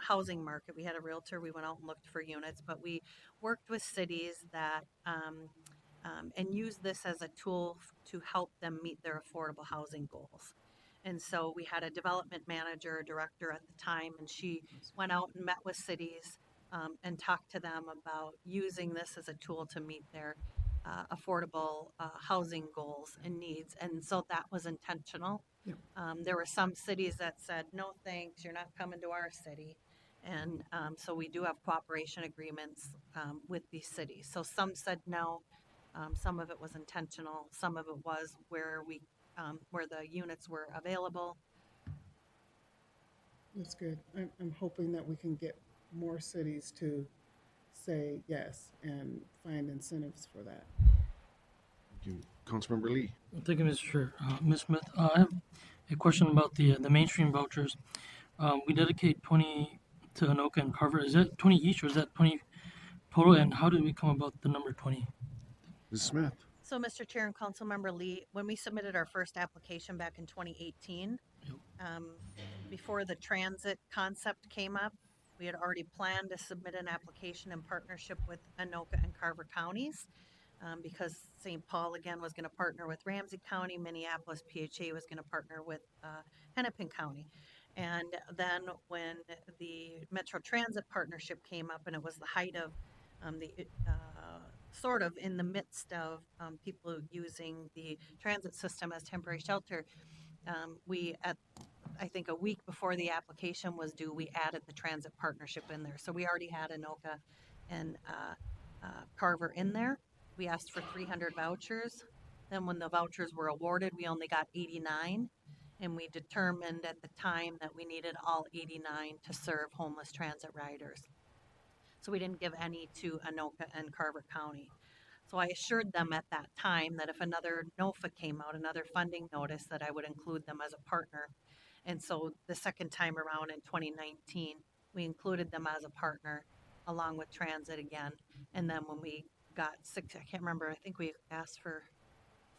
Speaker 11: housing market. We had a realtor, we went out and looked for units, but we worked with cities that and used this as a tool to help them meet their affordable housing goals. And so we had a development manager, director at the time, and she went out and met with cities, and talk to them about using this as a tool to meet their affordable housing goals and needs. And so that was intentional.
Speaker 5: Yep.
Speaker 11: There were some cities that said, no thanks, you're not coming to our city. And so we do have cooperation agreements with these cities. So some said no, some of it was intentional, some of it was where the units were available.
Speaker 5: That's good. I'm hoping that we can get more cities to say yes and find incentives for that.
Speaker 1: Thank you. Councilmember Lee.
Speaker 10: Thank you, Mr. Chair. Ms. Smith, I have a question about the mainstream vouchers. We dedicate 20 to Anoka and Carver. Is that 20 each, or is that 20 total? And how did we come about the number 20?
Speaker 1: Ms. Smith.
Speaker 11: So, Mr. Chair and Councilmember Lee, when we submitted our first application back in 2018, before the transit concept came up, we had already planned to submit an application in partnership with Anoka and Carver counties, because St. Paul again was going to partner with Ramsey County, Minneapolis PHA was going to partner with Hennepin County. And then when the Metro Transit partnership came up, and it was the height of sort of in the midst of people using the transit system as temporary shelter, I think a week before the application was due, we added the transit partnership in there. So we already had Anoka and Carver in there. We asked for 300 vouchers. Then when the vouchers were awarded, we only got 89. And we determined at the time that we needed all 89 to serve homeless transit riders. So we didn't give any to Anoka and Carver County. So I assured them at that time that if another NOFA came out, another funding notice, that I would include them as a partner. And so the second time around in 2019, we included them as a partner along with transit again. And then when we got I can't remember, I think we asked for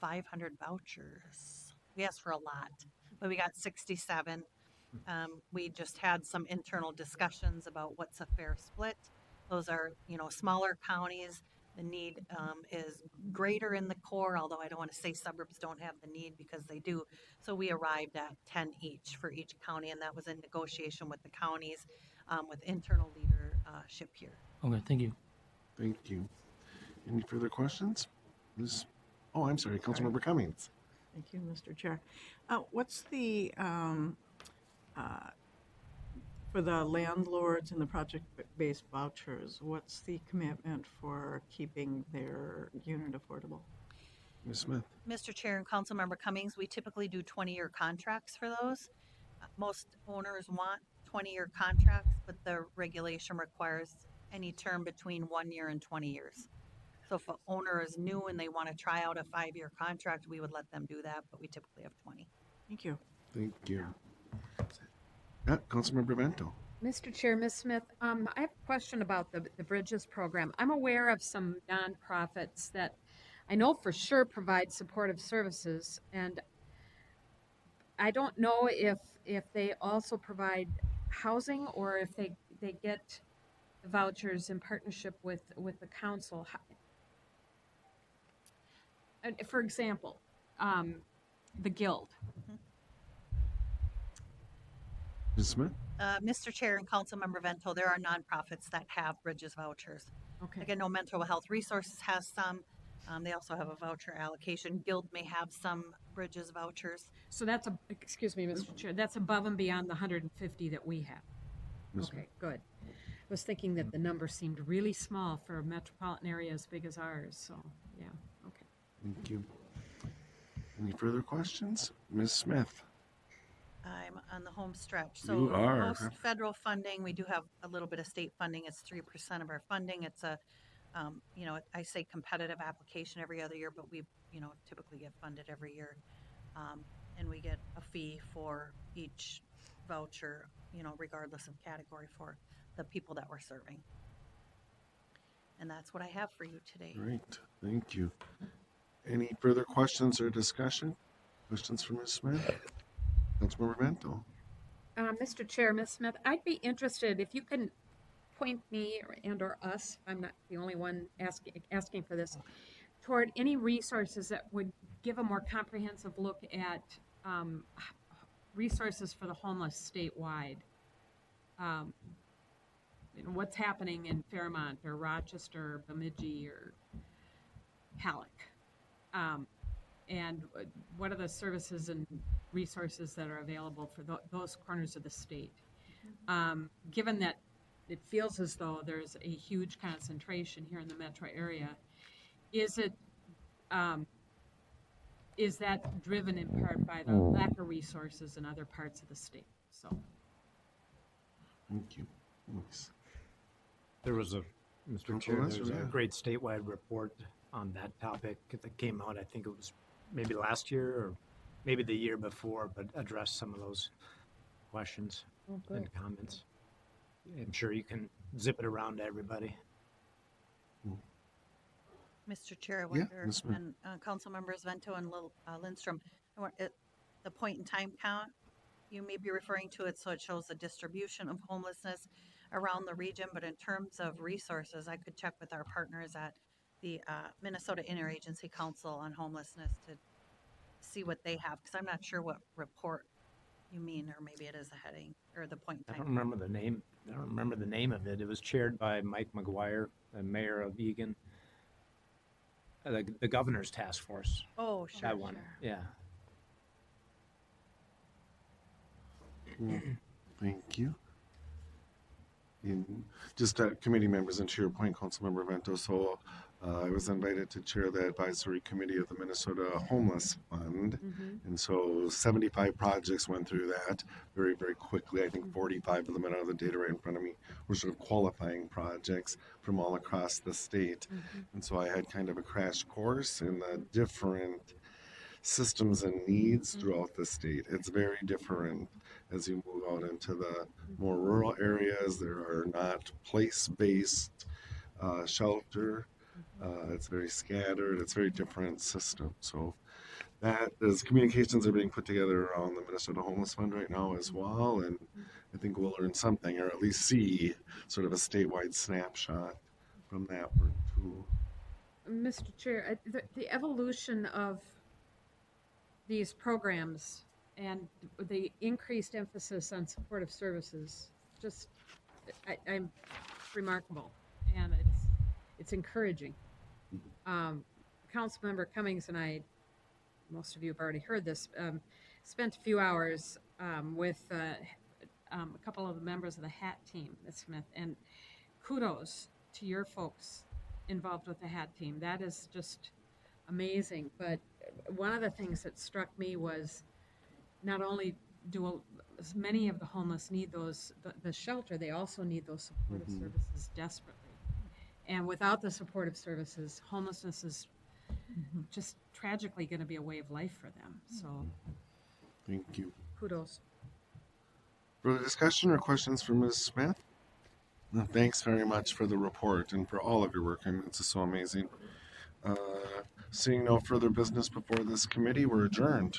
Speaker 11: 500 vouchers. We asked for a lot, but we got 67. We just had some internal discussions about what's a fair split. Those are, smaller counties. The need is greater in the core, although I don't want to say suburbs don't have the need, because they do. So we arrived at 10 each for each county, and that was in negotiation with the counties, with internal leadership here.
Speaker 10: Okay, thank you.
Speaker 1: Thank you. Any further questions? Oh, I'm sorry, Councilmember Cummings.
Speaker 12: Thank you, Mr. Chair. What's the, for the landlords and the project-based vouchers, what's the commitment for keeping their unit affordable?
Speaker 1: Ms. Smith.
Speaker 11: Mr. Chair and Councilmember Cummings, we typically do 20-year contracts for those. Most owners want 20-year contracts, but the regulation requires any term between 1 year and 20 years. So if an owner is new and they want to try out a 5-year contract, we would let them do that, but we typically have 20.
Speaker 12: Thank you.
Speaker 1: Thank you. Councilmember Vento.
Speaker 2: Mr. Chair, Ms. Smith, I have a question about the Bridges program. I'm aware of some nonprofits that I know for sure provide supportive services, and I don't know if they also provide housing, or if they get the vouchers in partnership with the council. For example, the Guild.
Speaker 1: Ms. Smith.
Speaker 11: Mr. Chair and Councilmember Vento, there are nonprofits that have Bridges vouchers.
Speaker 2: Okay.
Speaker 11: Again, no, Mental Health Resources has some. They also have a voucher allocation. Guild may have some Bridges vouchers.
Speaker 2: So that's excuse me, Mr. Chair, that's above and beyond the 150 that we have.
Speaker 1: Ms.
Speaker 2: Okay, good. I was thinking that the number seemed really small for a metropolitan area as big as ours, so, yeah, okay.
Speaker 1: Thank you. Any further questions? Ms. Smith.
Speaker 11: I'm on the home stretch. So
Speaker 1: You are.
Speaker 11: most federal funding, we do have a little bit of state funding. It's 3% of our funding. It's a, I say competitive application every other year, but we, typically get funded every year. And we get a fee for each voucher, regardless of category, for the people that we're serving. And that's what I have for you today.
Speaker 1: Great. Thank you. Any further questions or discussion? Questions for Ms. Smith? Councilmember Vento.
Speaker 2: Mr. Chair, Ms. Smith, I'd be interested if you can point me or us, I'm not the only one asking for this, toward any resources that would give a more comprehensive look at resources for the homeless statewide. what's happening in Fairmont or Rochester or Bemidji or Halleck. And what are the services and resources that are available for those corners of the state? Given that it feels as though there's a huge concentration here in the metro area, is that driven in part by the lack of resources in other parts of the state? So,
Speaker 1: Thank you. Thanks.
Speaker 8: There was a, Mr.
Speaker 1: Councilor
Speaker 8: Chair, there
Speaker 1: Lesser,
Speaker 8: was a
Speaker 1: yeah.
Speaker 8: great statewide report on that topic that came out, I think it was maybe last year or maybe the year before, but addressed some of those questions and comments. I'm sure you can zip it around to everybody.
Speaker 11: Mr. Chair, I
Speaker 1: Yeah,
Speaker 11: wonder,
Speaker 1: Ms. Smith.
Speaker 11: and Council Members Vento and Lindstrom, the point in time count, you may be referring to it so it shows the distribution of homelessness around the region, but in terms of resources, I could check with our partners at the Minnesota Interagency Council on Homelessness to see what they have, because I'm not sure what report you mean, or maybe it is the heading or the point in
Speaker 8: I
Speaker 11: time.
Speaker 8: don't remember the name. I don't remember the name of it. It was chaired by Mike McGuire, the mayor of Eagan. The governor's task force.
Speaker 11: Oh, sure,
Speaker 8: That one.
Speaker 11: sure.
Speaker 8: Yeah.
Speaker 1: Cool. Thank you. Just committee members, and to your point, Councilmember Vento, so I was invited to chair the advisory committee of the Minnesota Homeless Fund. And so 75 projects went through that very, very quickly. I think 45 of them, I don't have the data right in front of me, were sort of qualifying projects from all across the state. And so I had kind of a crash course in the different systems and needs throughout the state. It's very different as you move out into the more rural areas. There are not place-based shelter. It's very scattered. It's very different system. So that as communications are being put together around the Minnesota Homeless Fund right now as well, and I think we'll learn something, or at least see sort of a statewide snapshot from that work too.
Speaker 2: Mr. Chair, the evolution of these programs and the increased emphasis on supportive services, just, I'm remarkable, and it's encouraging. Councilmember Cummings and I, most of you have already heard this, spent a few hours with a couple of the members of the HAT team, Ms. Smith, and kudos to your folks involved with the HAT team. That is just amazing. But one of the things that struck me was not only do many of the homeless need the shelter, they also need those supportive services desperately. And without the supportive services, homelessness is just tragically going to be a way of life for them. So
Speaker 1: Thank you.
Speaker 2: kudos.
Speaker 1: Further discussion or questions for Ms. Smith? No, thanks very much for the report and for all of your work. I mean, it's just so amazing. Seeing no further business before this committee, we're adjourned.